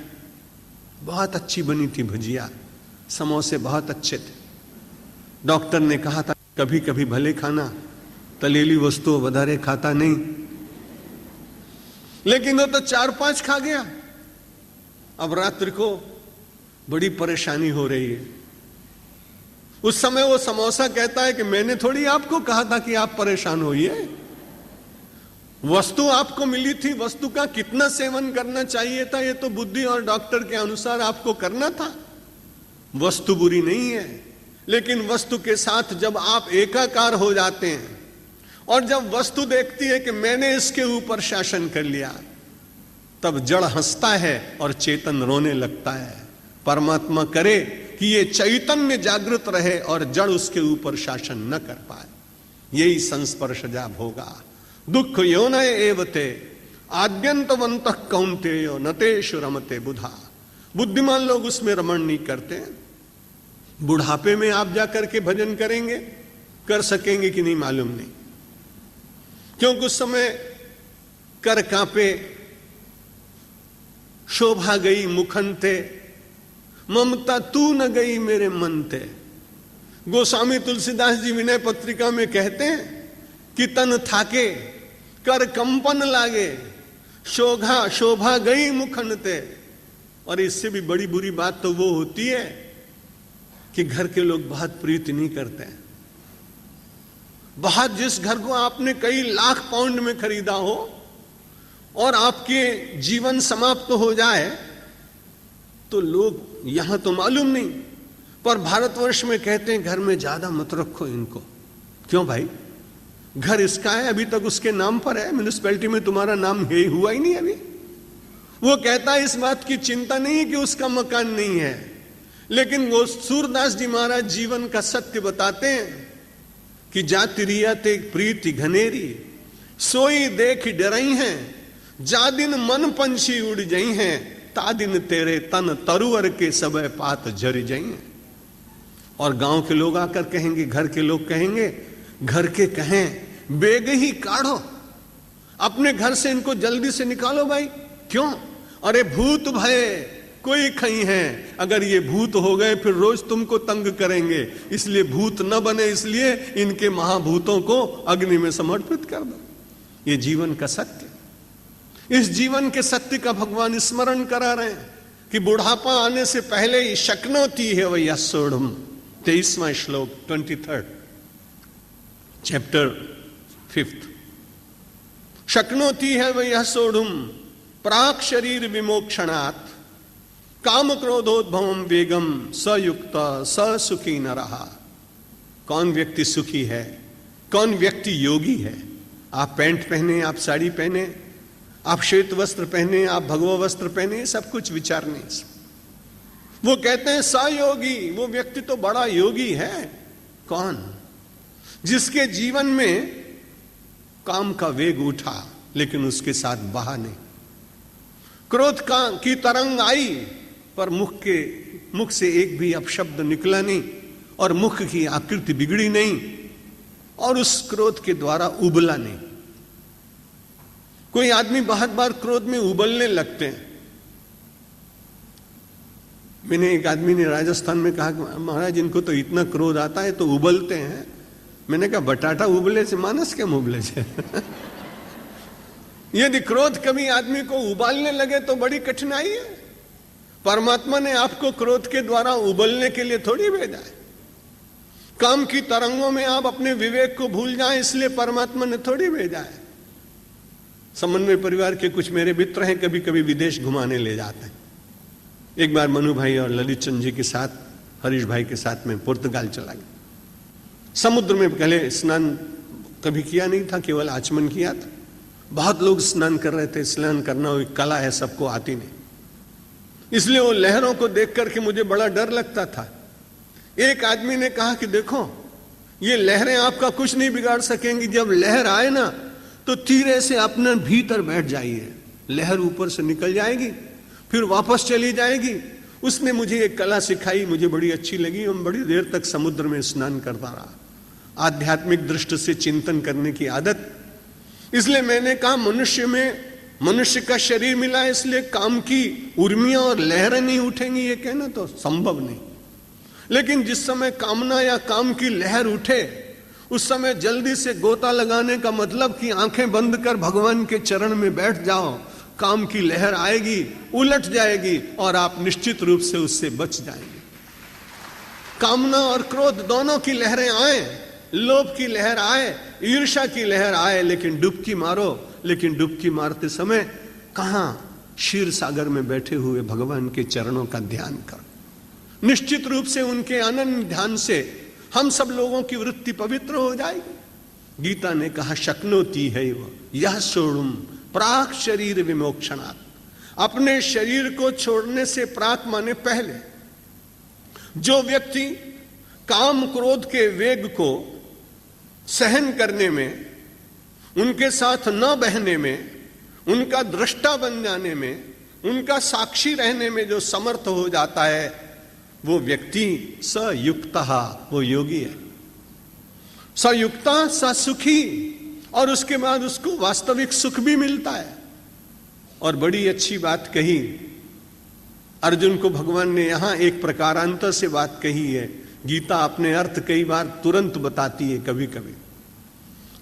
S1: बहुत अच्छी बनी थी भुजिया, समोसे बहुत अच्छे थे। डॉक्टर ने कहा था कभी कभी भले खाना, तलेली वस्तु वधारे खाता नहीं, लेकिन वो तो 4-5 खा गया। अब रात्रि को बड़ी परेशानी हो रही है। उस समय वो समोसा कहता है कि मैंने थोड़ी आपको कहा था कि आप परेशान होइए, वस्तु आपको मिली थी, वस्तु का कितना सेवन करना चाहिए था ये तो बुद्धि और डॉक्टर के अनुसार आपको करना था। वस्तु बुरी नहीं है, लेकिन वस्तु के साथ जब आप एकाकार हो जाते हैं और जब वस्तु देखती है कि मैंने इसके ऊपर शासन कर लिया, तब जड़ हंसता है और चेतन रोने लगता है। परमात्मा करे कि ये चैतन्य जागृत रहे और जड़ उसके ऊपर शासन न कर पाए। यही संस्पर्शजा भोगा दुख योनय एवते आद्यंतवंतः कौन्तेयो नतेषु रमते बुधा। बुद्धिमान लोग उसमें रमण नहीं करते। बुढ़ापे में आप जाकर के भजन करेंगे कर सकेंगे कि नहीं मालूम नहीं, क्योंकि उस समय कर कांपे, शोभा गई मुखनते, ममता तू न गई मेरे मन ते। गोस्वामी तुलसीदास जी विनय पत्रिका में कहते हैं कि तन थाके कर कंपन लागे, शोभा गई मुखनते। और इससे भी बड़ी बुरी बात तो वो होती है कि घर के लोग बहुत प्रीति नहीं करते हैं। बहुत, जिस घर को आपने कई लाख पाउंड में खरीदा हो और आपके जीवन समाप्त हो जाए तो लोग, यहां तो मालूम नहीं, पर भारतवर्ष में कहते हैं घर में ज्यादा मत रखो इनको। क्यों भाई? घर इसका है, अभी तक उसके नाम पर है, म्युनिसिपैलिटी में तुम्हारा नाम है हुआ ही नहीं अभी। वो कहता है इस बात की चिंता नहीं है कि उसका मकान नहीं है, लेकिन वो सूरदास जी महाराज जीवन का सत्य बताते हैं कि जाति रियाते प्रीति घनेरी, सोई देख डरई हैं, जा दिन मन पंछी उड़ जई हैं, ता दिन तेरे तन तरुअर के सब पात झर जई हैं। और गांव के लोग आकर कहेंगे, घर के लोग कहेंगे, घर के कहें बेग ही काढ़ो, अपने घर से इनको जल्दी से निकालो भाई। क्यों? अरे भूत भय कोई खई है, अगर ये भूत हो गए फिर रोज तुमको तंग करेंगे, इसलिए भूत न बने, इसलिए इनके महाभूतों को अग्नि में समर्पित कर दो। ये जीवन का सत्य, इस जीवन के सत्य का भगवान स्मरण करा रहे हैं कि बुढ़ापा आने से पहले ही शक्नोती है वही सोढ़म। 23वां श्लोक 23 चैप्टर 5। शक्नोती है वही सोढ़म प्राक शरीर विमोक्षणात् काम क्रोधोद्भवम वेगम सयुक्त ससुखी न रहा। कौन व्यक्ति सुखी है, कौन व्यक्ति योगी है? आप पैंट पहने, आप साड़ी पहने, आप श्वेत वस्त्र पहने, आप भगवा वस्त्र पहने, सब कुछ विचार नहीं। वो कहते हैं सयोगी, वो व्यक्ति तो बड़ा योगी है। कौन? जिसके जीवन में काम का वेग उठा लेकिन उसके साथ बहा नहीं। क्रोध की तरंग आई पर मुख से एक भी अपशब्द निकला नहीं, और मुख की आकृति बिगड़ी नहीं, और उस क्रोध के द्वारा उबला नहीं। कोई आदमी बहुत बार क्रोध में उबलने लगते हैं। मैंने, एक आदमी ने राजस्थान में कहा, महाराज इनको तो इतना क्रोध आता है तो उबलते हैं। मैंने कहा बटाटा उबले से मानस के उबले से यदि क्रोध कभी आदमी को उबालने लगे तो बड़ी कठिनाई है। परमात्मा ने आपको क्रोध के द्वारा उबलने के लिए थोड़ी भेजा है। काम की तरंगों में आप अपने विवेक को भूल जाएं इसलिए परमात्मा ने थोड़ी भेजा है। समन्वय परिवार के कुछ मेरे मित्र हैं, कभी कभी विदेश घुमाने ले जाते हैं। एक बार मनु भाई और ललित चंद जी के साथ, हरीश भाई के साथ में पुर्तगाल चला गया। समुद्र में पहले स्नान कभी किया नहीं था, केवल आचमन किया था। बहुत लोग स्नान कर रहे थे। स्नान करना एक कला है, सबको आती नहीं, इसलिए वो लहरों को देख करके मुझे बड़ा डर लगता था। एक आदमी ने कहा कि देखो ये लहरें आपका कुछ नहीं बिगाड़ सकेंगी, जब लहर आए ना तो धीरे से अपने भीतर बैठ जाइए, लहर ऊपर से निकल जाएगी फिर वापस चली जाएगी। उसने मुझे एक कला सिखाई, मुझे बड़ी अच्छी लगी। हम बड़ी देर तक समुद्र में स्नान करता रहा। आध्यात्मिक दृष्टि से चिंतन करने की आदत। इसलिए मैंने कहा मनुष्य का शरीर मिला है इसलिए काम की उर्मियां और लहरें नहीं उठेंगी, ये कहना तो संभव नहीं। लेकिन जिस समय कामना या काम की लहर उठे उस समय जल्दी से गोता लगाने का मतलब कि आंखें बंद कर भगवान के चरण में बैठ जाओ। काम की लहर आएगी, उलट जाएगी और आप निश्चित रूप से उससे बच जाएंगे। कामना और क्रोध दोनों की लहरें आए, लोभ की लहर आए, ईर्ष्या की लहर आए, लेकिन डुबकी मारो। लेकिन डुबकी मारते समय कहां? क्षीर सागर में बैठे हुए भगवान के चरणों का ध्यान करो। निश्चित रूप से उनके अनन्य ध्यान से हम सब लोगों की वृत्ति पवित्र हो जाएगी। गीता ने कहा शक्नोती है वो यह सोड़ुम प्राक शरीर विमोक्षणात्। अपने शरीर को छोड़ने से प्राक माने पहले। जो व्यक्ति काम क्रोध के वेग को सहन करने में, उनके साथ न बहने में, उनका दृष्टा बन जाने में, उनका साक्षी रहने में जो समर्थ हो जाता है वो व्यक्ति सयुक्तः, वो योगी है। स युक्ता स सुखी, और उसके बाद उसको वास्तविक सुख भी मिलता है। और बड़ी अच्छी बात कही अर्जुन को भगवान ने यहां, एक प्रकारांतर से बात कही है। गीता अपने अर्थ कई बार तुरंत बताती है, कभी कभी।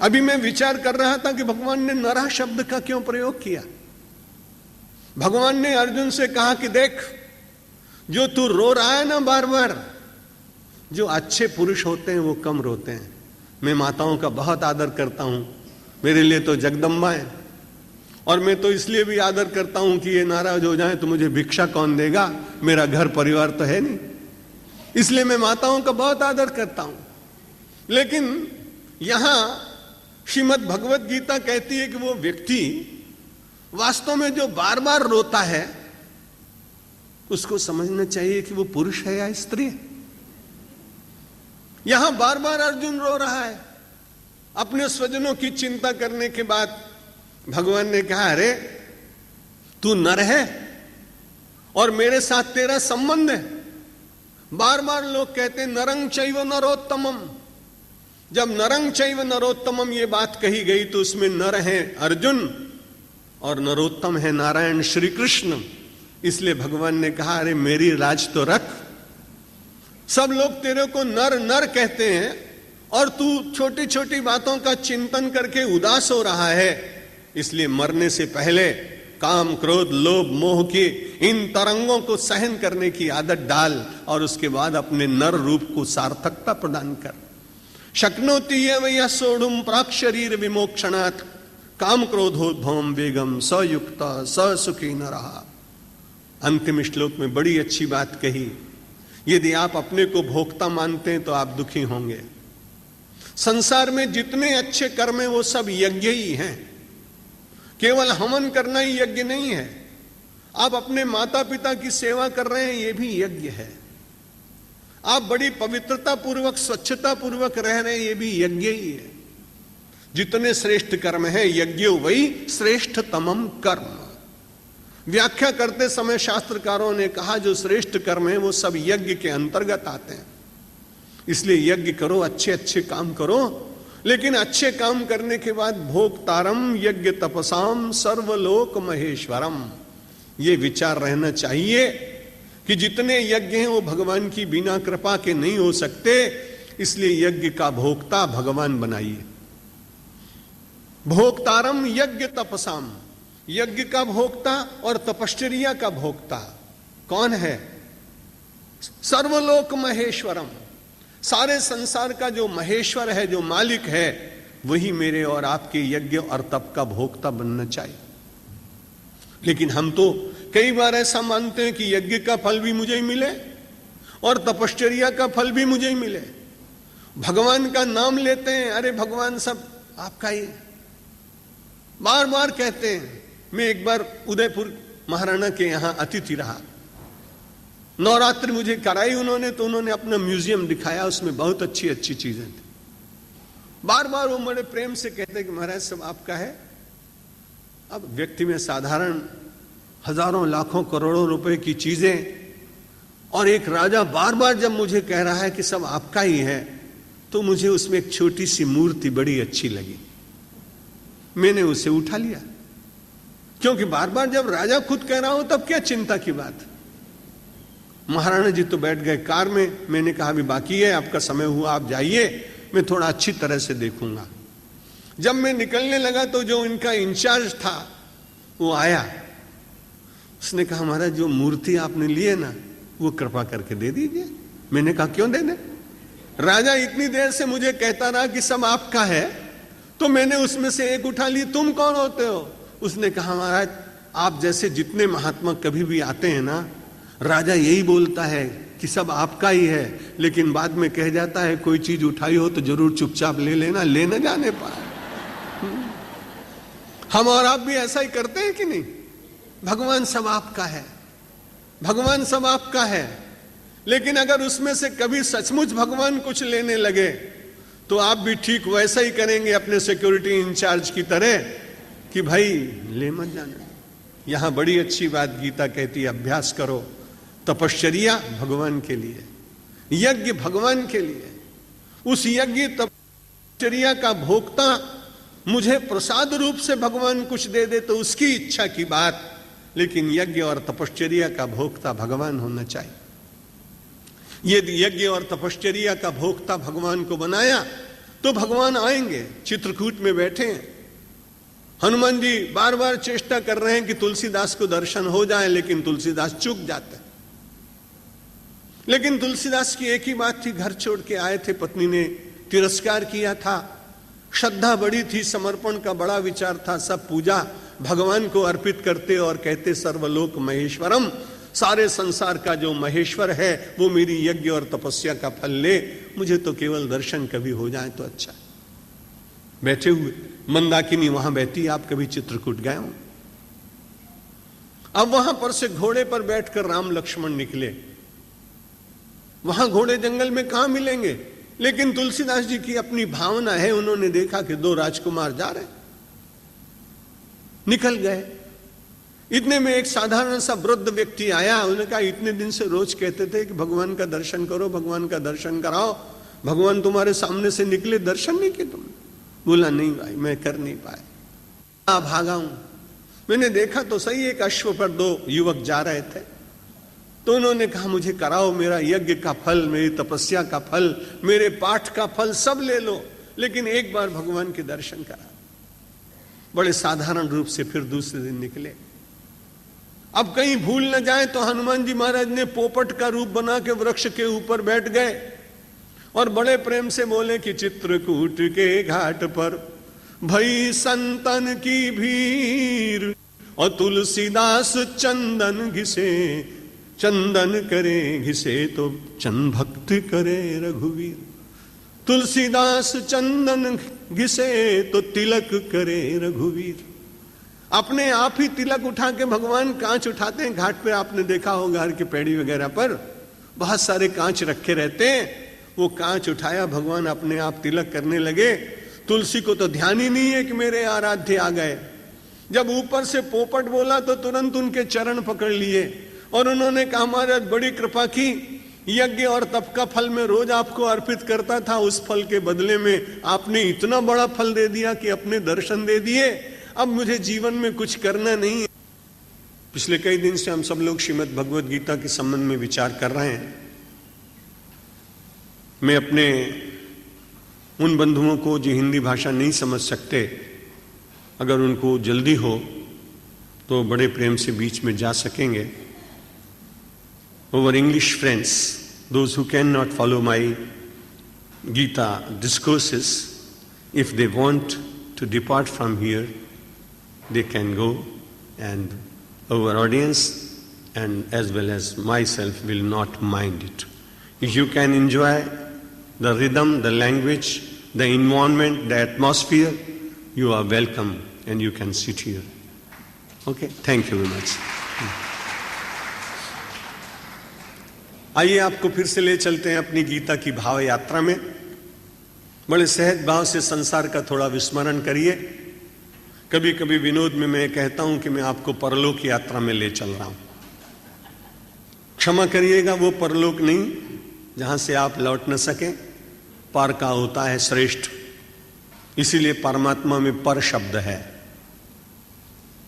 S1: अभी मैं विचार कर रहा था कि भगवान ने नरा शब्द का क्यों प्रयोग किया। भगवान ने अर्जुन से कहा कि देख, जो तू रो रहा है ना बार बार, जो अच्छे पुरुष होते हैं वो कम रोते हैं। मैं माताओं का बहुत आदर करता हूं, मेरे लिए तो जगदम्बा है, और मैं तो इसलिए भी आदर करता हूं कि ये नाराज हो जाए तो मुझे भिक्षा कौन देगा, मेरा घर परिवार तो है नहीं, इसलिए मैं माताओं का बहुत आदर करता हूं। लेकिन यहां श्रीमद् भगवत गीता कहती है कि वो व्यक्ति वास्तव में जो बार बार रोता है, उसको समझना चाहिए कि वो पुरुष है या स्त्री। यहां बार बार अर्जुन रो रहा है। अपने स्वजनों की चिंता करने के बाद भगवान ने कहा, अरे तू नर है और मेरे साथ तेरा संबंध है। बार बार लोग कहते हैं नरंग चैव नरोत्तमम। जब नरंग चैव नरोत्तमम ये बात कही गई तो उसमें नर है अर्जुन और नरोत्तम है नारायण श्री कृष्ण। इसलिए भगवान ने कहा, अरे मेरी राज तो रख। सब लोग तेरे को नर नर कहते हैं और तू छोटी छोटी बातों का चिंतन करके उदास हो रहा है। इसलिए मरने से पहले काम क्रोध लोभ मोह के इन तरंगों को सहन करने की आदत डाल और उसके बाद अपने नर रूप को सार्थकता प्रदान कर। शक्नोति यह सोढ़ुम प्राक शरीर विमोक्षणात् काम क्रोधोद्भवम वेगम सयुक्त स सुखी न रहा। अंतिम श्लोक में बड़ी अच्छी बात कही, यदि आप अपने को भोक्ता मानते हैं तो आप दुखी होंगे। संसार में जितने अच्छे कर्म हैं वो सब यज्ञ ही हैं। केवल हवन करना ही यज्ञ नहीं है। आप अपने माता पिता की सेवा कर रहे हैं, ये भी यज्ञ है। आप बड़ी पवित्रता पूर्वक स्वच्छता पूर्वक रह रहे हैं, ये भी यज्ञ ही है। जितने श्रेष्ठ कर्म है यज्ञ वही श्रेष्ठतमम कर्म। व्याख्या करते समय शास्त्रकारों ने कहा जो श्रेष्ठ कर्म है वो सब यज्ञ के अंतर्गत आते हैं। इसलिए यज्ञ करो, अच्छे अच्छे काम करो, लेकिन अच्छे काम करने के बाद भोक्तारम यज्ञ तपसाम सर्वलोक महेश्वरम, ये विचार रहना चाहिए कि जितने यज्ञ हैं वो भगवान की बिना कृपा के नहीं हो सकते। इसलिए यज्ञ का भोक्ता भगवान बनाइए। भोक्तारम यज्ञ तपसाम, यज्ञ का भोक्ता और तपश्चर्या का भोक्ता कौन है? सर्वलोक महेश्वरम, सारे संसार का जो महेश्वर है, जो मालिक है, वही मेरे और आपके यज्ञ और तप का भोक्ता बनना चाहिए। लेकिन हम तो कई बार ऐसा मानते हैं कि यज्ञ का फल भी मुझे ही मिले और तपश्चर्या का फल भी मुझे ही मिले। भगवान का नाम लेते हैं, अरे भगवान सब आपका ही, बार बार कहते हैं। मैं एक बार उदयपुर महाराणा के यहां अतिथि रहा, नवरात्रि मुझे कराई उन्होंने, तो उन्होंने अपना म्यूजियम दिखाया, उसमें बहुत अच्छी अच्छी चीजें थी। बार बार वो बड़े प्रेम से कहते कि महाराज सब आपका है। अब व्यक्ति में साधारण हजारों लाखों करोड़ों रुपए की चीजें, और एक राजा बार बार जब मुझे कह रहा है कि सब आपका ही है, तो मुझे उसमें एक छोटी सी मूर्ति बड़ी अच्छी लगी। मैंने उसे उठा लिया, क्योंकि बार बार जब राजा खुद कह रहा हो तब क्या चिंता की बात। महाराणा जी तो बैठ गए कार में। मैंने कहा अभी बाकी है, आपका समय हुआ, आप जाइए, मैं थोड़ा अच्छी तरह से देखूंगा। जब मैं निकलने लगा तो जो इनका इंचार्ज था वो आया। उसने कहा महाराज जो मूर्ति आपने ली है ना, वो कृपा करके दे दीजिए। मैंने कहा क्यों दे दे? राजा इतनी देर से मुझे कहता रहा कि सब आपका है, तो मैंने उसमें से एक उठा ली। तुम कौन होते हो? उसने कहा महाराज आप जैसे जितने महात्मा कभी भी आते हैं ना, राजा यही बोलता है कि सब आपका ही है, लेकिन बाद में कह जाता है कोई चीज उठाई हो तो जरूर चुपचाप ले लेना, ले न जाने पाए। हम और आप भी ऐसा ही करते हैं कि नहीं? भगवान सब आपका है, भगवान सब आपका है, लेकिन अगर उसमें से कभी सचमुच भगवान कुछ लेने लगे तो आप भी ठीक वैसा ही करेंगे अपने सिक्योरिटी इंचार्ज की तरह कि भाई ले मत जाना। यहां बड़ी अच्छी बात गीता कहती है, अभ्यास करो। तपश्चर्या भगवान के लिए, यज्ञ भगवान के लिए। उस यज्ञ तप तपश्चर्या का भोक्ता मुझे प्रसाद रूप से भगवान कुछ दे दे तो उसकी इच्छा की बात, लेकिन यज्ञ और तपश्चर्या का भोक्ता भगवान होना चाहिए। यदि यज्ञ और तपश्चर्या का भोक्ता भगवान को बनाया तो भगवान आएंगे। चित्रकूट में बैठे हैं, हनुमान जी बार बार चेष्टा कर रहे हैं कि तुलसीदास को दर्शन हो जाए, लेकिन तुलसीदास चूक जाते। लेकिन तुलसीदास की एक ही बात थी, घर छोड़ के आए थे, पत्नी ने तिरस्कार किया था, श्रद्धा बड़ी थी, समर्पण का बड़ा विचार था, सब पूजा भगवान को अर्पित करते और कहते सर्वलोक महेश्वरम, सारे संसार का जो महेश्वर है वो मेरी यज्ञ और तपस्या का फल ले, मुझे तो केवल दर्शन कभी हो जाए तो अच्छा। बैठे हुए मंदाकिनी वहां बैठी, आप कभी चित्रकूट गए हो? अब वहां पर से घोड़े पर बैठकर राम लक्ष्मण निकले। वहां घोड़े जंगल में कहां मिलेंगे, लेकिन तुलसीदास जी की अपनी भावना है, उन्होंने देखा कि दो राजकुमार जा रहे, निकल गए। इतने में एक साधारण सा वृद्ध व्यक्ति आया, उन्होंने कहा इतने दिन से रोज कहते थे कि भगवान का दर्शन करो, भगवान का दर्शन कराओ, भगवान तुम्हारे सामने से निकले, दर्शन नहीं किए तुमने? बोला नहीं भाई, मैं कर नहीं पाया, भागा हूं। मैंने देखा तो सही, एक अश्व पर दो युवक जा रहे थे, तो उन्होंने कहा मुझे कराओ, मेरा यज्ञ का फल, मेरी तपस्या का फल, मेरे पाठ का फल सब ले लो, लेकिन एक बार भगवान के दर्शन करा। बड़े साधारण रूप से फिर दूसरे दिन निकले। अब कहीं भूल न जाए तो हनुमान जी महाराज ने पोपट का रूप बना के वृक्ष के ऊपर बैठ गए और बड़े प्रेम से बोले कि चित्रकूट के घाट पर भई संतन की भीड़ और तुलसीदास चंदन घिसे, चंदन करे घिसे तो चंद भक्त करे रघुवीर। तुलसीदास चंदन घिसे तो तिलक करे रघुवीर। अपने आप ही तिलक उठा के भगवान कांच उठाते हैं। घाट पे आपने देखा होगा घर की पेड़ी वगैरह पर बहुत सारे कांच रखे रहते हैं, वो कांच उठाया, भगवान अपने आप तिलक करने लगे। तुलसी को तो ध्यान ही नहीं है कि मेरे आराध्य आ गए। जब ऊपर से पोपट बोला तो तुरंत उनके चरण पकड़ लिए और उन्होंने कहा महाराज बड़ी कृपा की, यज्ञ और तप का फल मैं रोज आपको अर्पित करता था, उस फल के बदले में आपने इतना बड़ा फल दे दिया कि अपने दर्शन दे दिए, अब मुझे जीवन में कुछ करना नहीं है। पिछले कई दिन से हम सब लोग श्रीमद् भगवद गीता के संबंध में विचार कर रहे हैं। मैं अपने उन बंधुओं को जो हिंदी भाषा नहीं समझ सकते, अगर उनको जल्दी हो तो बड़े प्रेम से बीच में जा सकेंगे। Our English friends, those who cannot follow my Gita discourses, if they want to depart from here, they can go, and our audience and as well as myself will not mind it. If you can enjoy the rhythm, the language, the environment, the atmosphere, you are welcome and you can sit here. Okay, thank you very much. आइए आपको फिर से ले चलते हैं अपनी गीता की भाव यात्रा में। बड़े सहज भाव से संसार का थोड़ा विस्मरण करिए। कभी कभी विनोद में मैं कहता हूं कि मैं आपको परलोक यात्रा में ले चल रहा हूं। क्षमा करिएगा, वो परलोक नहीं जहां से आप लौट न सके। पार का होता है श्रेष्ठ, इसीलिए परमात्मा में पर शब्द है।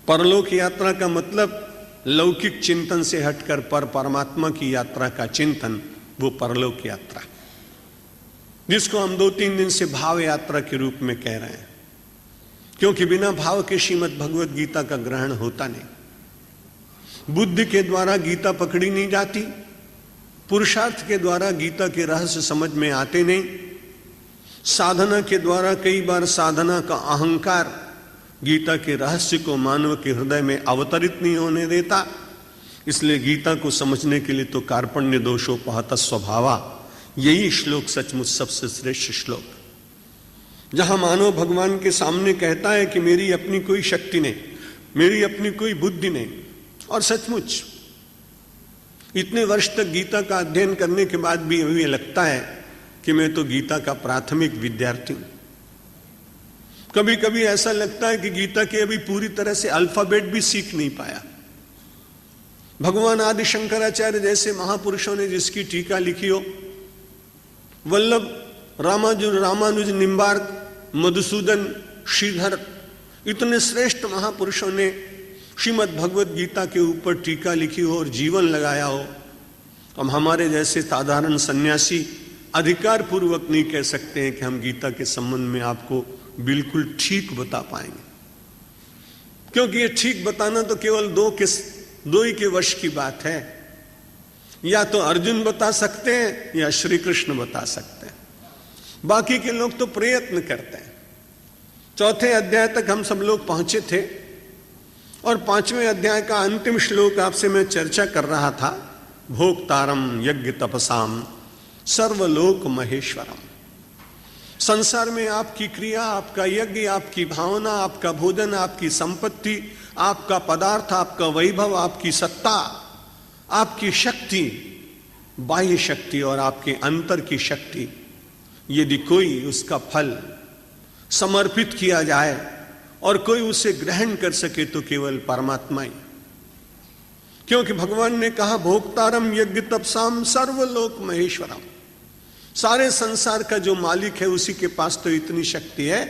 S1: परलोक यात्रा का मतलब लौकिक चिंतन से हटकर पर परमात्मा की यात्रा का चिंतन, वो परलोक यात्रा, जिसको हम 2-3 दिन से भाव यात्रा के रूप में कह रहे हैं, क्योंकि बिना भाव के श्रीमद् भगवद गीता का ग्रहण होता नहीं। बुद्धि के द्वारा गीता पकड़ी नहीं जाती, पुरुषार्थ के द्वारा गीता के रहस्य समझ में आते नहीं, साधना के द्वारा कई बार साधना का अहंकार गीता के रहस्य को मानव के हृदय में अवतरित नहीं होने देता। इसलिए गीता को समझने के लिए तो कार्पण्य दोषोपहत स्वभावा, यही श्लोक सचमुच सबसे श्रेष्ठ श्लोक, जहां मानव भगवान के सामने कहता है कि मेरी अपनी कोई शक्ति नहीं, मेरी अपनी कोई बुद्धि नहीं। और सचमुच इतने वर्ष तक गीता का अध्ययन करने के बाद भी अभी लगता है कि मैं तो गीता का प्राथमिक विद्यार्थी हूं। कभी कभी ऐसा लगता है कि गीता के अभी पूरी तरह से अल्फाबेट भी सीख नहीं पाया। भगवान आदि शंकराचार्य जैसे महापुरुषों ने जिसकी टीका लिखी हो, वल्लभ रामानुज निम्बार्क, मधुसूदन, श्रीधर, इतने श्रेष्ठ महापुरुषों ने श्रीमद् भगवत गीता के ऊपर टीका लिखी हो और जीवन लगाया हो, हम हमारे जैसे साधारण सन्यासी अधिकार पूर्वक नहीं कह सकते हैं कि हम गीता के संबंध में आपको बिल्कुल ठीक बता पाएंगे, क्योंकि ये ठीक बताना तो केवल दो ही के वश की बात है। या तो अर्जुन बता सकते हैं या श्री कृष्ण बता सकते हैं, बाकी के लोग तो प्रयत्न करते हैं। चौथे अध्याय तक हम सब लोग पहुंचे थे और 5वें अध्याय का अंतिम श्लोक आपसे मैं चर्चा कर रहा था। भोक्तारम यज्ञ तपसाम सर्वलोक महेश्वरम। संसार में आपकी क्रिया, आपका यज्ञ, आपकी भावना, आपका भोजन, आपकी संपत्ति, आपका पदार्थ, आपका वैभव, आपकी सत्ता, आपकी शक्ति, बाह्य शक्ति और आपके अंतर की शक्ति, यदि कोई उसका फल समर्पित किया जाए और कोई उसे ग्रहण कर सके तो केवल परमात्मा ही, क्योंकि भगवान ने कहा भोक्तारम यज्ञ तपसाम सर्वलोक महेश्वरम। सारे संसार का जो मालिक है उसी के पास तो इतनी शक्ति है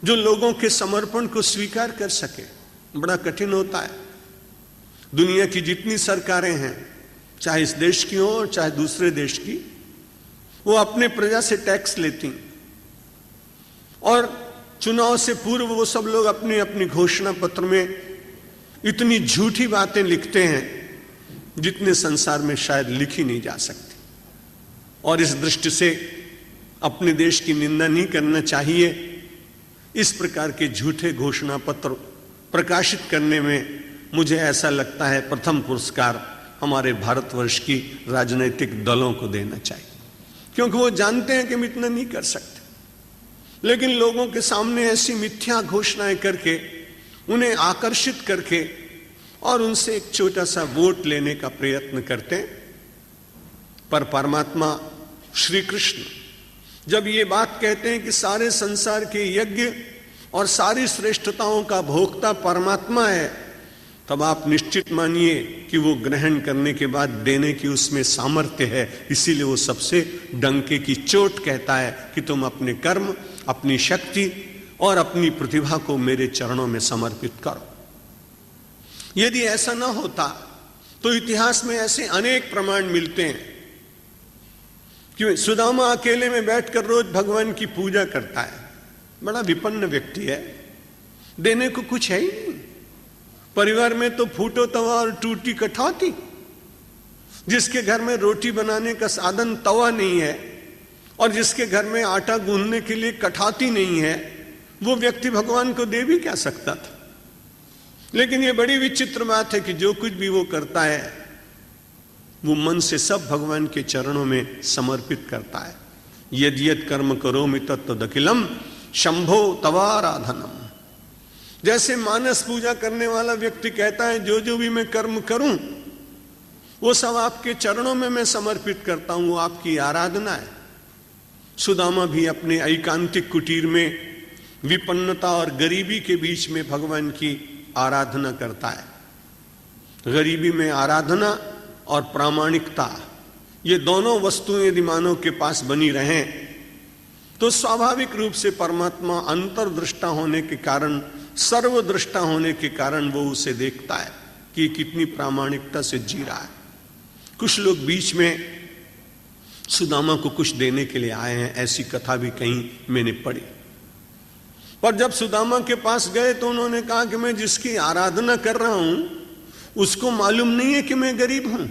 S1: जो लोगों के समर्पण को स्वीकार कर सके। बड़ा कठिन होता है। दुनिया की जितनी सरकारें हैं, चाहे इस देश की हो चाहे दूसरे देश की, वो अपने प्रजा से टैक्स लेती और चुनाव से पूर्व वो सब लोग अपनी अपनी घोषणा पत्र में इतनी झूठी बातें लिखते हैं जितने संसार में शायद लिखी नहीं जा सकती। और इस दृष्टि से अपने देश की निंदा नहीं करना चाहिए। इस प्रकार के झूठे घोषणा पत्र प्रकाशित करने में मुझे ऐसा लगता है प्रथम पुरस्कार हमारे भारतवर्ष की राजनीतिक दलों को देना चाहिए, क्योंकि वो जानते हैं कि हम इतना नहीं कर सकते, लेकिन लोगों के सामने ऐसी मिथ्या घोषणाएं करके, उन्हें आकर्षित करके और उनसे एक छोटा सा वोट लेने का प्रयत्न करते हैं। पर परमात्मा श्री कृष्ण जब ये बात कहते हैं कि सारे संसार के यज्ञ और सारी श्रेष्ठताओं का भोक्ता परमात्मा है, तब आप निश्चित मानिए कि वो ग्रहण करने के बाद देने की उसमें सामर्थ्य है। इसीलिए वो सबसे डंके की चोट कहता है कि तुम अपने कर्म, अपनी शक्ति और अपनी प्रतिभा को मेरे चरणों में समर्पित करो। यदि ऐसा ना होता तो इतिहास में ऐसे अनेक प्रमाण मिलते हैं कि सुदामा अकेले में बैठकर रोज भगवान की पूजा करता है। बड़ा विपन्न व्यक्ति है, देने को कुछ है ही नहीं। परिवार में तो फूटो तवा और टूटी कठौती। जिसके घर में रोटी बनाने का साधन तवा नहीं है और जिसके घर में आटा गूंथने के लिए कठौती नहीं है, वो व्यक्ति भगवान को दे भी क्या सकता था। लेकिन ये बड़ी विचित्र बात है कि जो कुछ भी वो करता है वो मन से सब भगवान के चरणों में समर्पित करता है। यदि यद कर्म करोमि तत्तदखिलम शंभो तवाराधनम। जैसे मानस पूजा करने वाला व्यक्ति कहता है जो जो भी मैं कर्म करूं वो सब आपके चरणों में मैं समर्पित करता हूं, वो आपकी आराधना है। सुदामा भी अपने एकांतिक कुटीर में विपन्नता और गरीबी के बीच में भगवान की आराधना करता है। गरीबी में आराधना और प्रामाणिकता, ये दोनों वस्तुएं यदि मानव के पास बनी रहें तो स्वाभाविक रूप से परमात्मा अंतर्दृष्टा होने के कारण, सर्वदृष्टा होने के कारण वो उसे देखता है कि कितनी प्रामाणिकता से जी रहा है। कुछ लोग बीच में सुदामा को कुछ देने के लिए आए हैं, ऐसी कथा भी कहीं मैंने पढ़ी। पर जब सुदामा के पास गए तो उन्होंने कहा कि मैं जिसकी आराधना कर रहा हूं उसको मालूम नहीं है कि मैं गरीब हूं,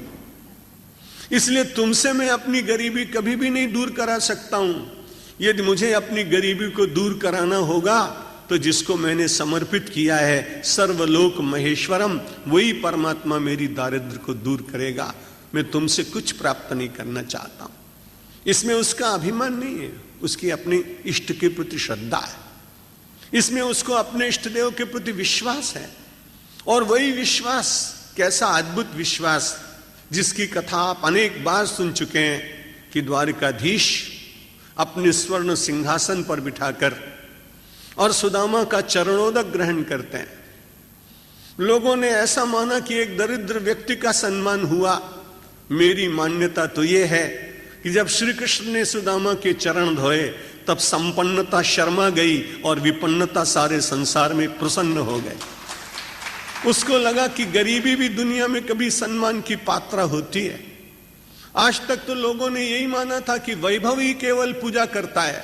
S1: इसलिए तुमसे मैं अपनी गरीबी कभी भी नहीं दूर करा सकता हूं। यदि मुझे अपनी गरीबी को दूर कराना होगा तो जिसको मैंने समर्पित किया है सर्वलोक महेश्वरम, वही परमात्मा मेरी दारिद्र्य को दूर करेगा। मैं तुमसे कुछ प्राप्त नहीं करना चाहता हूं। इसमें उसका अभिमान नहीं है, उसकी अपने इष्ट के प्रति श्रद्धा है। इसमें उसको अपने इष्ट देव के प्रति विश्वास है। और वही विश्वास, कैसा अद्भुत विश्वास, जिसकी कथा आप अनेक बार सुन चुके हैं कि द्वारिकाधीश अपने स्वर्ण सिंहासन पर बिठाकर और सुदामा का चरणोदक ग्रहण करते हैं। लोगों ने ऐसा माना कि एक दरिद्र व्यक्ति का सम्मान हुआ। मेरी मान्यता तो यह है कि जब श्री कृष्ण ने सुदामा के चरण धोए तब संपन्नता शर्मा गई और विपन्नता सारे संसार में प्रसन्न हो गए। उसको लगा कि गरीबी भी दुनिया में कभी सम्मान की पात्र होती है। आज तक तो लोगों ने यही माना था कि वैभव ही केवल पूजा करता है,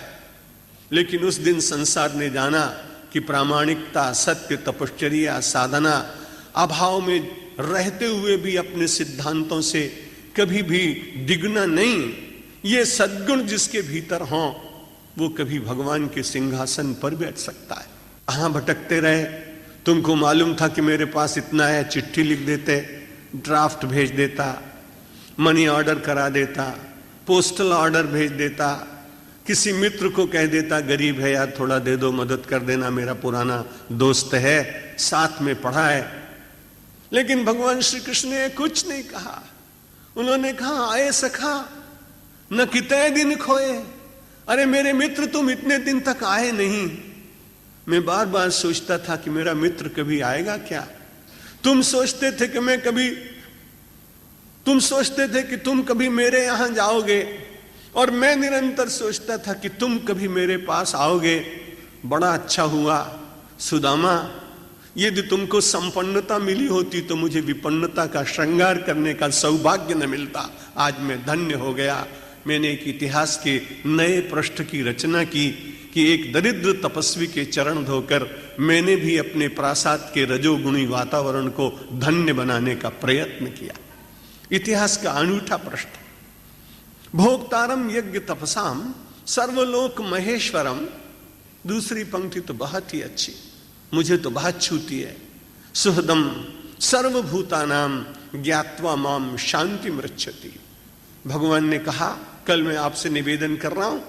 S1: लेकिन उस दिन संसार ने जाना कि प्रामाणिकता, सत्य, तपश्चर्या, साधना, अभाव में रहते हुए भी अपने सिद्धांतों से कभी भी डिगना नहीं, ये सद्गुण जिसके भीतर हों वो कभी भगवान के सिंहासन पर बैठ सकता है। कहां भटकते रहे, तुमको मालूम था कि मेरे पास इतना है, चिट्ठी लिख देते, ड्राफ्ट भेज देता, मनी ऑर्डर करा देता, पोस्टल ऑर्डर भेज देता, किसी मित्र को कह देता गरीब है यार थोड़ा दे दो, मदद कर देना, मेरा पुराना दोस्त है, साथ में पढ़ा है। लेकिन भगवान श्री कृष्ण ने कुछ नहीं कहा। उन्होंने कहा आए सखा न कितने दिन खोए, अरे मेरे मित्र तुम इतने दिन तक आए नहीं। मैं बार बार सोचता था कि मेरा मित्र कभी आएगा क्या। तुम सोचते थे कि तुम कभी मेरे यहां जाओगे और मैं निरंतर सोचता था कि तुम कभी मेरे पास आओगे। बड़ा अच्छा हुआ सुदामा, यदि तुमको संपन्नता मिली होती तो मुझे विपन्नता का श्रृंगार करने का सौभाग्य न मिलता। आज मैं धन्य हो गया। मैंने एक इतिहास के नए पृष्ठ की रचना की कि एक दरिद्र तपस्वी के चरण धोकर मैंने भी अपने प्रासाद के रजोगुणी वातावरण को धन्य बनाने का प्रयत्न किया। इतिहास का अनूठा पृष्ठ। भोक्तारम यज्ञ तपसाम सर्वलोक महेश्वरम। दूसरी पंक्ति तो बहुत ही अच्छी, मुझे तो बहुत छूती है। सुहृदम सर्वभूतानाम ज्ञात्वा माम शांति मृच्छति। भगवान ने कहा कल मैं आपसे निवेदन कर रहा हूं,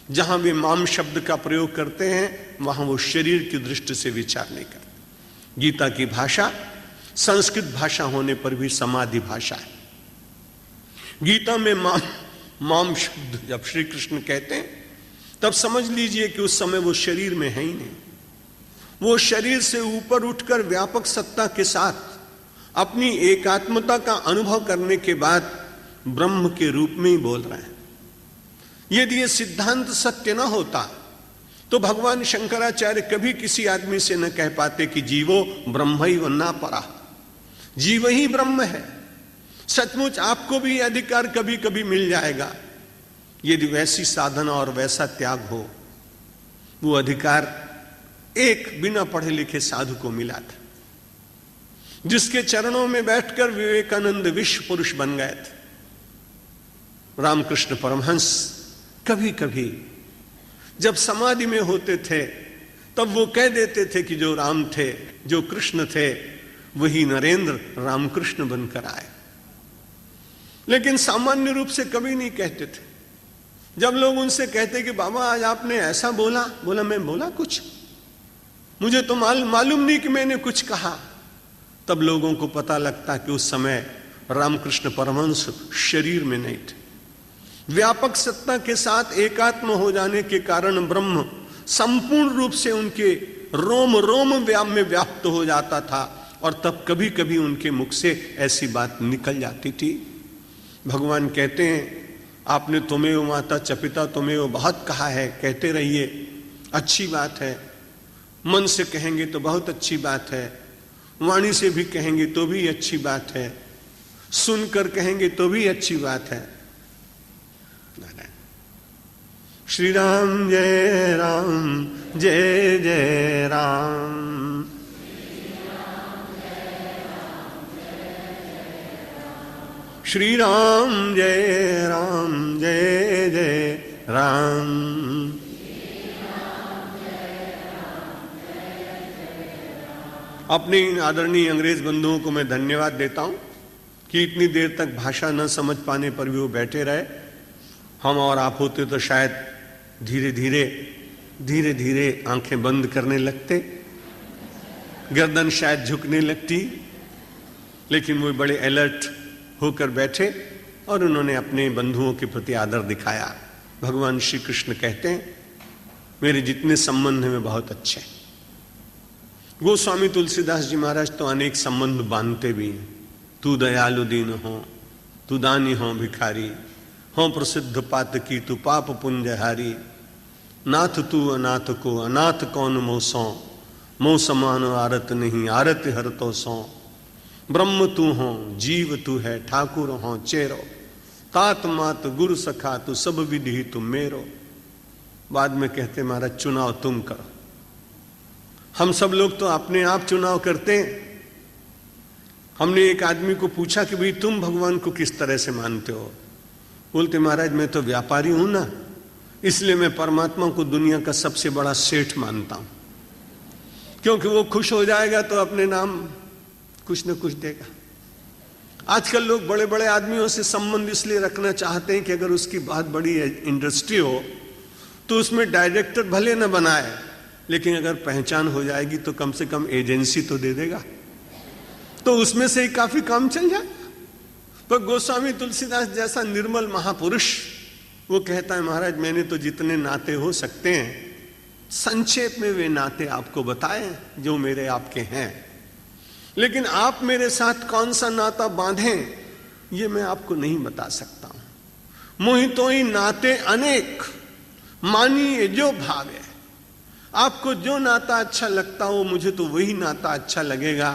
S1: जहां वे माम शब्द का प्रयोग करते हैं वहां वो शरीर की दृष्टि से विचार नहीं करते। गीता की भाषा संस्कृत भाषा होने पर भी समाधि भाषा है। गीता में माम शब्द जब श्री कृष्ण कहते हैं तब समझ लीजिए कि उस समय वो शरीर में है ही नहीं। वो शरीर से ऊपर उठकर व्यापक सत्ता के साथ अपनी एकात्मता का अनुभव करने के बाद ब्रह्म के रूप में ही बोल रहे हैं। यदि ये सिद्धांत सत्य ना होता तो भगवान शंकराचार्य कभी किसी आदमी से न कह पाते कि जीवो ब्रह्मैव न परः, जीव ही ब्रह्म है। सचमुच आपको भी अधिकार कभी कभी मिल जाएगा यदि वैसी साधना और वैसा त्याग हो। वो अधिकार एक बिना पढ़े लिखे साधु को मिला था, जिसके चरणों में बैठकर विवेकानंद विश्व पुरुष बन गए थे। रामकृष्ण परमहंस कभी कभी जब समाधि में होते थे तब वो कह देते थे कि जो राम थे, जो कृष्ण थे, वही नरेंद्र रामकृष्ण बनकर आए। लेकिन सामान्य रूप से कभी नहीं कहते थे। जब लोग उनसे कहते कि बाबा आज आपने ऐसा बोला, बोला मैं बोला कुछ, मुझे तो मालूम नहीं कि मैंने कुछ कहा। तब लोगों को पता लगता कि उस समय रामकृष्ण परमहंस शरीर में नहीं थे। व्यापक सत्ता के साथ एकात्म हो जाने के कारण ब्रह्म संपूर्ण रूप से उनके रोम रोम में व्याप्त हो जाता था और तब कभी कभी उनके मुख से ऐसी बात निकल जाती थी। भगवान कहते हैं आपने तुमेव माता च पिता तुमेव बहुत कहा है, कहते रहिए, अच्छी बात है। मन से कहेंगे तो बहुत अच्छी बात है, वाणी से भी कहेंगे तो भी अच्छी बात है, सुनकर कहेंगे तो भी अच्छी बात है। श्री राम जय राम जय जय राम। श्री राम जय राम जय जय राम। अपने इन आदरणीय अंग्रेज बंधुओं को मैं धन्यवाद देता हूं कि इतनी देर तक भाषा न समझ पाने पर भी वो बैठे रहे। हम और आप होते तो शायद धीरे धीरे आंखें बंद करने लगते, गर्दन शायद झुकने लगती, लेकिन वो बड़े अलर्ट होकर बैठे और उन्होंने अपने बंधुओं के प्रति आदर दिखाया। भगवान श्री कृष्ण कहते हैं मेरे जितने संबंध हैं वे बहुत अच्छे। गोस्वामी तुलसीदास जी महाराज तो अनेक संबंध बांधते भी हैं। तू दयालु दीन हो, तू दानी हो भिखारी, हो प्रसिद्ध पातकी तू पाप पुंजहारी, नाथ तू अनाथ को अनाथ कौन मोसों, मो समान आरत नहीं आरत हर तो सो, ब्रह्म तू हो जीव तू है ठाकुर हो चेरो, तात मात गुरु सखा तू सब विधि तुम मेरो। बाद में कहते महाराज चुनाव तुम करो। हम सब लोग तो अपने आप चुनाव करते हैं। हमने एक आदमी को पूछा कि भाई तुम भगवान को किस तरह से मानते हो? बोलते महाराज मैं तो व्यापारी हूं ना, इसलिए मैं परमात्मा को दुनिया का सबसे बड़ा सेठ मानता हूं, क्योंकि वो खुश हो जाएगा तो अपने नाम कुछ न कुछ देगा। आजकल लोग बड़े बड़े आदमियों से संबंध इसलिए रखना चाहते हैं कि अगर उसकी बहुत बड़ी इंडस्ट्री हो तो उसमें डायरेक्टर भले न बनाए, लेकिन अगर पहचान हो जाएगी तो कम से कम एजेंसी तो दे देगा, तो उसमें से ही काफी काम चल जाएगा। पर गोस्वामी तुलसीदास जैसा निर्मल महापुरुष वो कहता है महाराज मैंने तो जितने नाते हो सकते हैं संक्षेप में वे नाते आपको बताए जो मेरे आपके हैं, लेकिन आप मेरे साथ कौन सा नाता बांधें ये मैं आपको नहीं बता सकता हूं। मोहितो ही नाते अनेक मानिए जो भावे, आपको जो नाता अच्छा लगता हो मुझे तो वही नाता अच्छा लगेगा।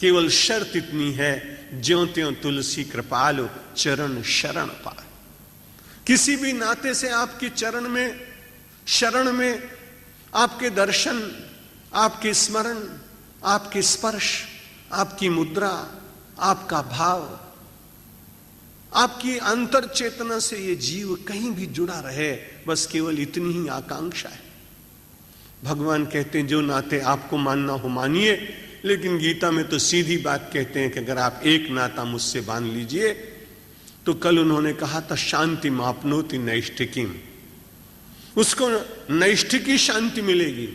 S1: केवल शर्त इतनी है ज्यों त्यों तुलसी कृपालु चरण शरण पाए। किसी भी नाते से आपके चरण में शरण में आपके दर्शन, आपके स्मरण, आपके स्पर्श, आपकी मुद्रा, आपका भाव, आपकी अंतर चेतना से ये जीव कहीं भी जुड़ा रहे, बस केवल इतनी ही आकांक्षा है। भगवान कहते हैं जो नाते आपको मानना हो मानिए, लेकिन गीता में तो सीधी बात कहते हैं कि अगर आप एक नाता मुझसे बांध लीजिए, तो कल उन्होंने कहा था शांति मापनोति नैष्ठिकीम, उसको नैष्ठिकी शांति मिलेगी।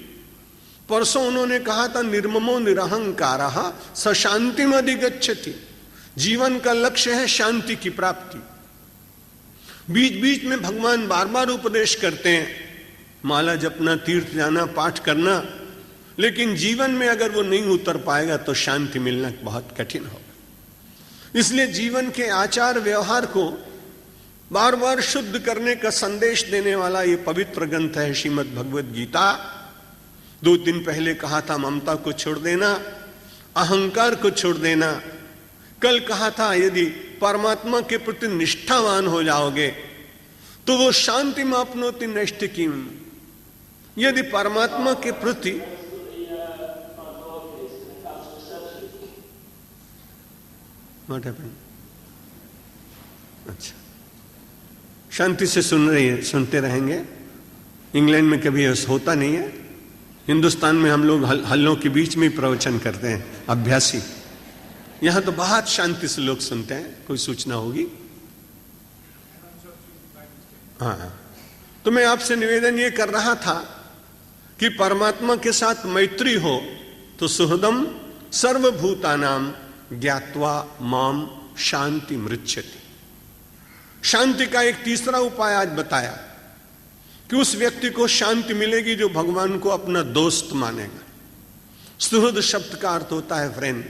S1: परसों उन्होंने कहा था निर्ममो निरहंकारः स शांतिम अधिगच्छति, जीवन का लक्ष्य है शांति की प्राप्ति। बीच बीच में भगवान बार बार उपदेश करते हैं माला जपना, तीर्थ जाना, पाठ करना, लेकिन जीवन में अगर वो नहीं उतर पाएगा तो शांति मिलना बहुत कठिन होगा। इसलिए जीवन के आचार व्यवहार को बार बार शुद्ध करने का संदेश देने वाला ये पवित्र ग्रंथ है श्रीमद् भगवद गीता। 2 दिन पहले कहा था ममता को छोड़ देना, अहंकार को छोड़ देना। कल कहा था यदि परमात्मा के प्रति निष्ठावान हो जाओगे तो वो शांति में अपनोति नैष्ठिकीम। यदि परमात्मा के प्रति What happened? अच्छा, शांति से सुनते रहेंगे। इंग्लैंड में कभी ऐसा होता नहीं है। हिंदुस्तान में हम लोग हल्लों के बीच में ही प्रवचन करते हैं, अभ्यासी। यहां तो बहुत शांति से लोग सुनते हैं। कोई सूचना होगी? हाँ, तो मैं आपसे निवेदन ये कर रहा था कि परमात्मा के साथ मैत्री हो तो सुहृदम सर्वभूतानाम ज्ञात्वा माम शांति मृच्छति। शांति का एक तीसरा उपाय आज बताया कि उस व्यक्ति को शांति मिलेगी जो भगवान को अपना दोस्त मानेगा। सुहृद शब्द का अर्थ होता है फ्रेंड,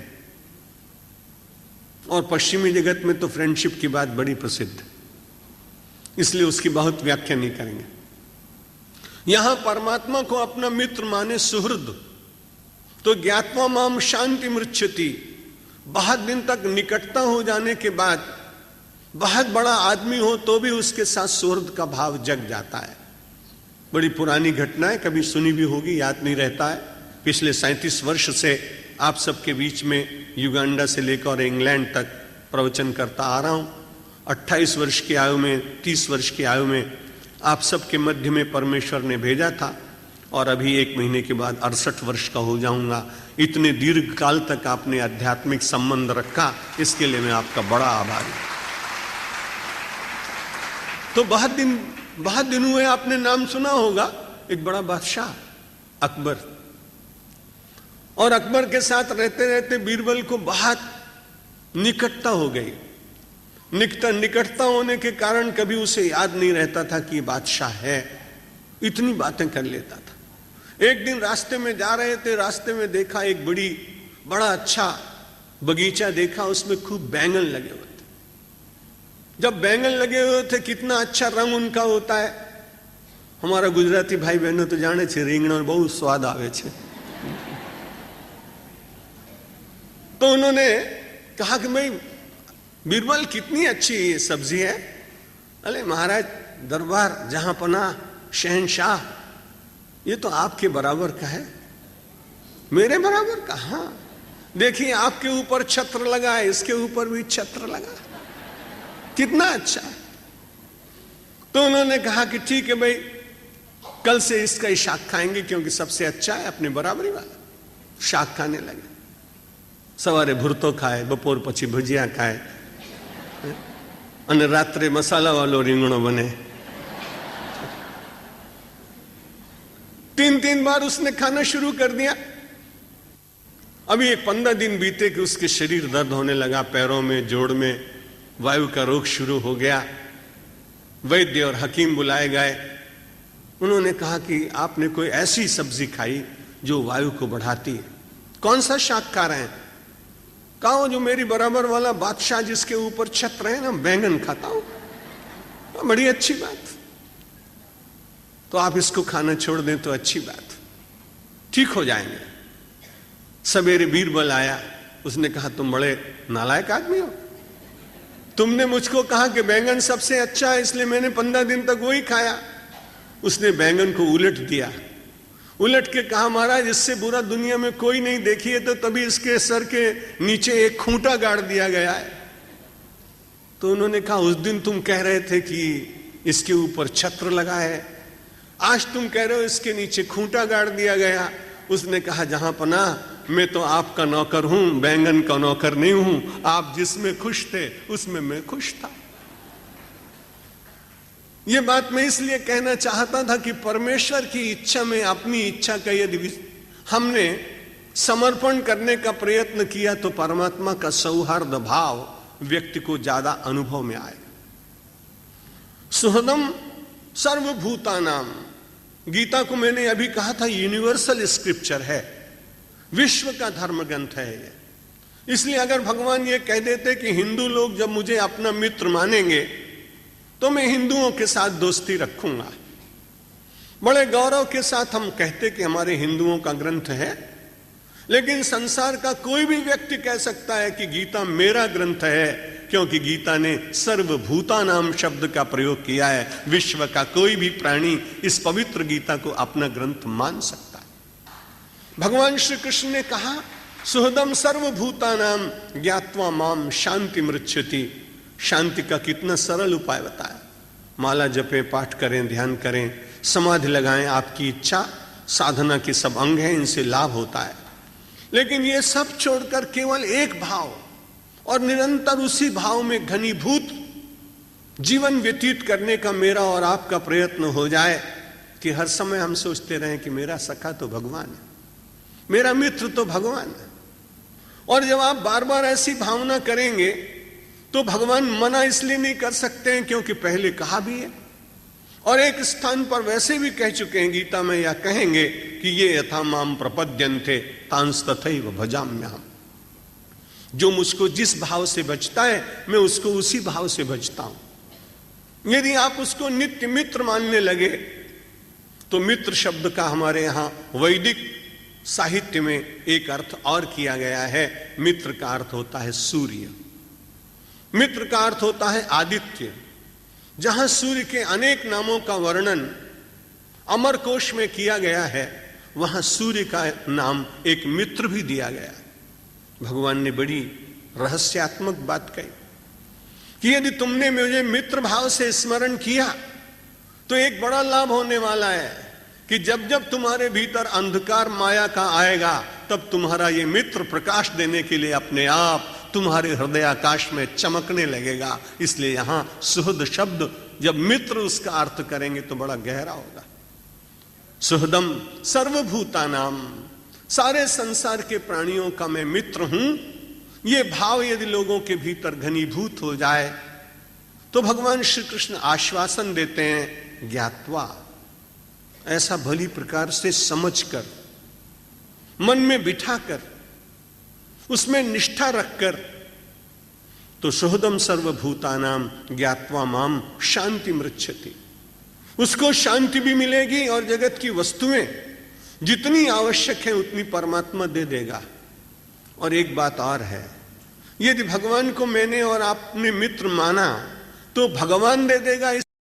S1: और पश्चिमी जगत में तो फ्रेंडशिप की बात बड़ी प्रसिद्ध है, इसलिए उसकी बहुत व्याख्या नहीं करेंगे। यहां परमात्मा को अपना मित्र माने सुहृद, तो ज्ञात्वा माम शांति मृच्छति। बहुत दिन तक निकटता हो जाने के बाद बहुत बड़ा आदमी हो तो भी उसके साथ सुहृद का भाव जग जाता है। बड़ी पुरानी घटना है, कभी सुनी भी होगी, याद नहीं रहता है। पिछले 37 वर्ष से आप सबके बीच में युगांडा से लेकर इंग्लैंड तक प्रवचन करता आ रहा हूं। 28 वर्ष की आयु में, 30 वर्ष की आयु में आप सबके मध्य में परमेश्वर ने भेजा था, और अभी 1 महीने के बाद 68 वर्ष का हो जाऊंगा। इतने दीर्घ काल तक आपने आध्यात्मिक संबंध रखा, इसके लिए मैं आपका बड़ा आभारी हूं। तो बहुत दिन हुए आपने नाम सुना होगा, एक बड़ा बादशाह अकबर, और अकबर के साथ रहते रहते बीरबल को बहुत निकटता हो गई। निकटता होने के कारण कभी उसे याद नहीं रहता था कि बादशाह है, इतनी बातें कर लेता था। एक दिन रास्ते में जा रहे थे, रास्ते में देखा एक बड़ा अच्छा बगीचा देखा, उसमें खूब बैंगन लगे हुए थे। जब बैंगन लगे हुए थे कितना अच्छा रंग उनका होता है। हमारा गुजराती भाई बहनों तो जाने छे રીંગણનો बहुत स्वाद आवे छे। तो उन्होंने कहा कि भाई बीरबल कितनी अच्छी ये सब्जी है। अरे महाराज दरबार जहां पना शहनशाह, ये तो आपके बराबर का है। मेरे बराबर का? हाँ, देखिए आपके ऊपर छत्र लगा है, इसके ऊपर भी छत्र लगा, कितना अच्छा। तो उन्होंने कहा कि ठीक है भाई, कल से इसका ही शाक खाएंगे क्योंकि सबसे अच्छा है, अपने बराबरी वाला। शाक खाने लगे। सवारे भुरतो खाए, बपोर पछी भुजिया खाए, અને રાત્રે મસાલા વાળો રીંગણો બને। 3 बार उसने खाना शुरू कर दिया। अभी 15 दिन बीते कि उसके शरीर दर्द होने लगा, पैरों में, जोड़ में वायु का रोग शुरू हो गया। वैद्य और हकीम बुलाए गए। उन्होंने कहा कि आपने कोई ऐसी सब्जी खाई जो वायु को बढ़ाती है। कौन सा शाक खा रहे हैं? कहा जो मेरी बराबर वाला बादशाह जिसके ऊपर छत्र है ना, बैंगन खाता हूं। बड़ी अच्छी बात, तो आप इसको खाना छोड़ दें तो अच्छी बात, ठीक हो जाएंगे। सवेरे बीरबल आया, उसने कहा तुम बड़े नालायक आदमी हो, तुमने मुझको कहा कि बैंगन सबसे अच्छा है, इसलिए मैंने 15 दिन तक वही खाया। उसने बैंगन को उलट दिया, उलट के कहा महाराज इससे बुरा दुनिया में कोई नहीं देखी है, तो तभी इसके सर के नीचे एक खूंटा गाड़ दिया गया है। तो उन्होंने कहा उस दिन तुम कह रहे थे कि इसके ऊपर छत्र लगा है, आज तुम कह रहे हो इसके नीचे खूंटा गाड़ दिया गया। उसने कहा जहां पनाह, मैं तो आपका नौकर हूं, बैंगन का नौकर नहीं हूं। आप जिसमें खुश थे उसमें मैं खुश था। यह बात मैं इसलिए कहना चाहता था कि परमेश्वर की इच्छा में अपनी इच्छा का यदि हमने समर्पण करने का प्रयत्न किया तो परमात्मा का सौहार्द भाव व्यक्ति को ज्यादा अनुभव में आए। सुहृदम सर्वभूतानाम, गीता को मैंने अभी कहा था यूनिवर्सल स्क्रिप्चर है, विश्व का धर्म ग्रंथ है ये। इसलिए अगर भगवान ये कह देते कि हिंदू लोग जब मुझे अपना मित्र मानेंगे तो मैं हिंदुओं के साथ दोस्ती रखूंगा, बड़े गौरव के साथ हम कहते कि हमारे हिंदुओं का ग्रंथ है। लेकिन संसार का कोई भी व्यक्ति कह सकता है कि गीता मेरा ग्रंथ है, क्योंकि गीता ने सर्वभूतानाम शब्द का प्रयोग किया है। विश्व का कोई भी प्राणी इस पवित्र गीता को अपना ग्रंथ मान सकता है। भगवान श्री कृष्ण ने कहा सुहृदम सर्वभूतानाम ज्ञात्वा माम शांति मृच्छति। शांति का कितना सरल उपाय बताया। माला जपे, पाठ करें, ध्यान करें, समाधि लगाएं, आपकी इच्छा साधना के सब अंग हैं, इनसे लाभ होता है। लेकिन ये सब छोड़कर केवल एक भाव और निरंतर उसी भाव में घनीभूत जीवन व्यतीत करने का मेरा और आपका प्रयत्न हो जाए कि हर समय हम सोचते रहें कि मेरा सखा तो भगवान है, मेरा मित्र तो भगवान है। और जब आप बार बार ऐसी भावना करेंगे तो भगवान मना इसलिए नहीं कर सकते हैं क्योंकि पहले कहा भी है और एक स्थान पर वैसे भी कह चुके हैं गीता में, या कहेंगे कि ये यथा माम प्रपद्यन्ते तांस तथैव भजाम्यहम्। जो मुझको जिस भाव से बचता है मैं उसको उसी भाव से बचता हूं। यदि आप उसको नित्य मित्र मानने लगे तो मित्र शब्द का हमारे यहां वैदिक साहित्य में एक अर्थ और किया गया है। मित्र का अर्थ होता है सूर्य, मित्र का अर्थ होता है आदित्य। जहां सूर्य के अनेक नामों का वर्णन अमर कोश में किया गया है, वहां सूर्य का नाम एक मित्र भी दिया गया। भगवान ने बड़ी रहस्यात्मक बात कही कि यदि तुमने मुझे मित्र भाव से स्मरण किया तो एक बड़ा लाभ होने वाला है कि जब जब तुम्हारे भीतर अंधकार माया का आएगा तब तुम्हारा ये मित्र प्रकाश देने के लिए अपने आप तुम्हारे हृदय आकाश में चमकने लगेगा। इसलिए यहां सुहृद शब्द जब मित्र उसका अर्थ करेंगे तो बड़ा गहरा होगा। सुहृदम सर्वभूतानाम, सारे संसार के प्राणियों का मैं मित्र हूं। ये भाव यदि लोगों के भीतर घनीभूत हो जाए तो भगवान श्री कृष्ण आश्वासन देते हैं ज्ञात्वा, ऐसा भली प्रकार से समझकर, मन में बिठाकर, उसमें निष्ठा रखकर, तो सोहदम सर्वभूतानाम ज्ञात्वा माम शांति मृच्छति, उसको शांति भी मिलेगी और जगत की वस्तुएं जितनी आवश्यक है उतनी परमात्मा दे देगा। और एक बात और है, यदि भगवान को मैंने और आपने मित्र माना तो भगवान दे देगा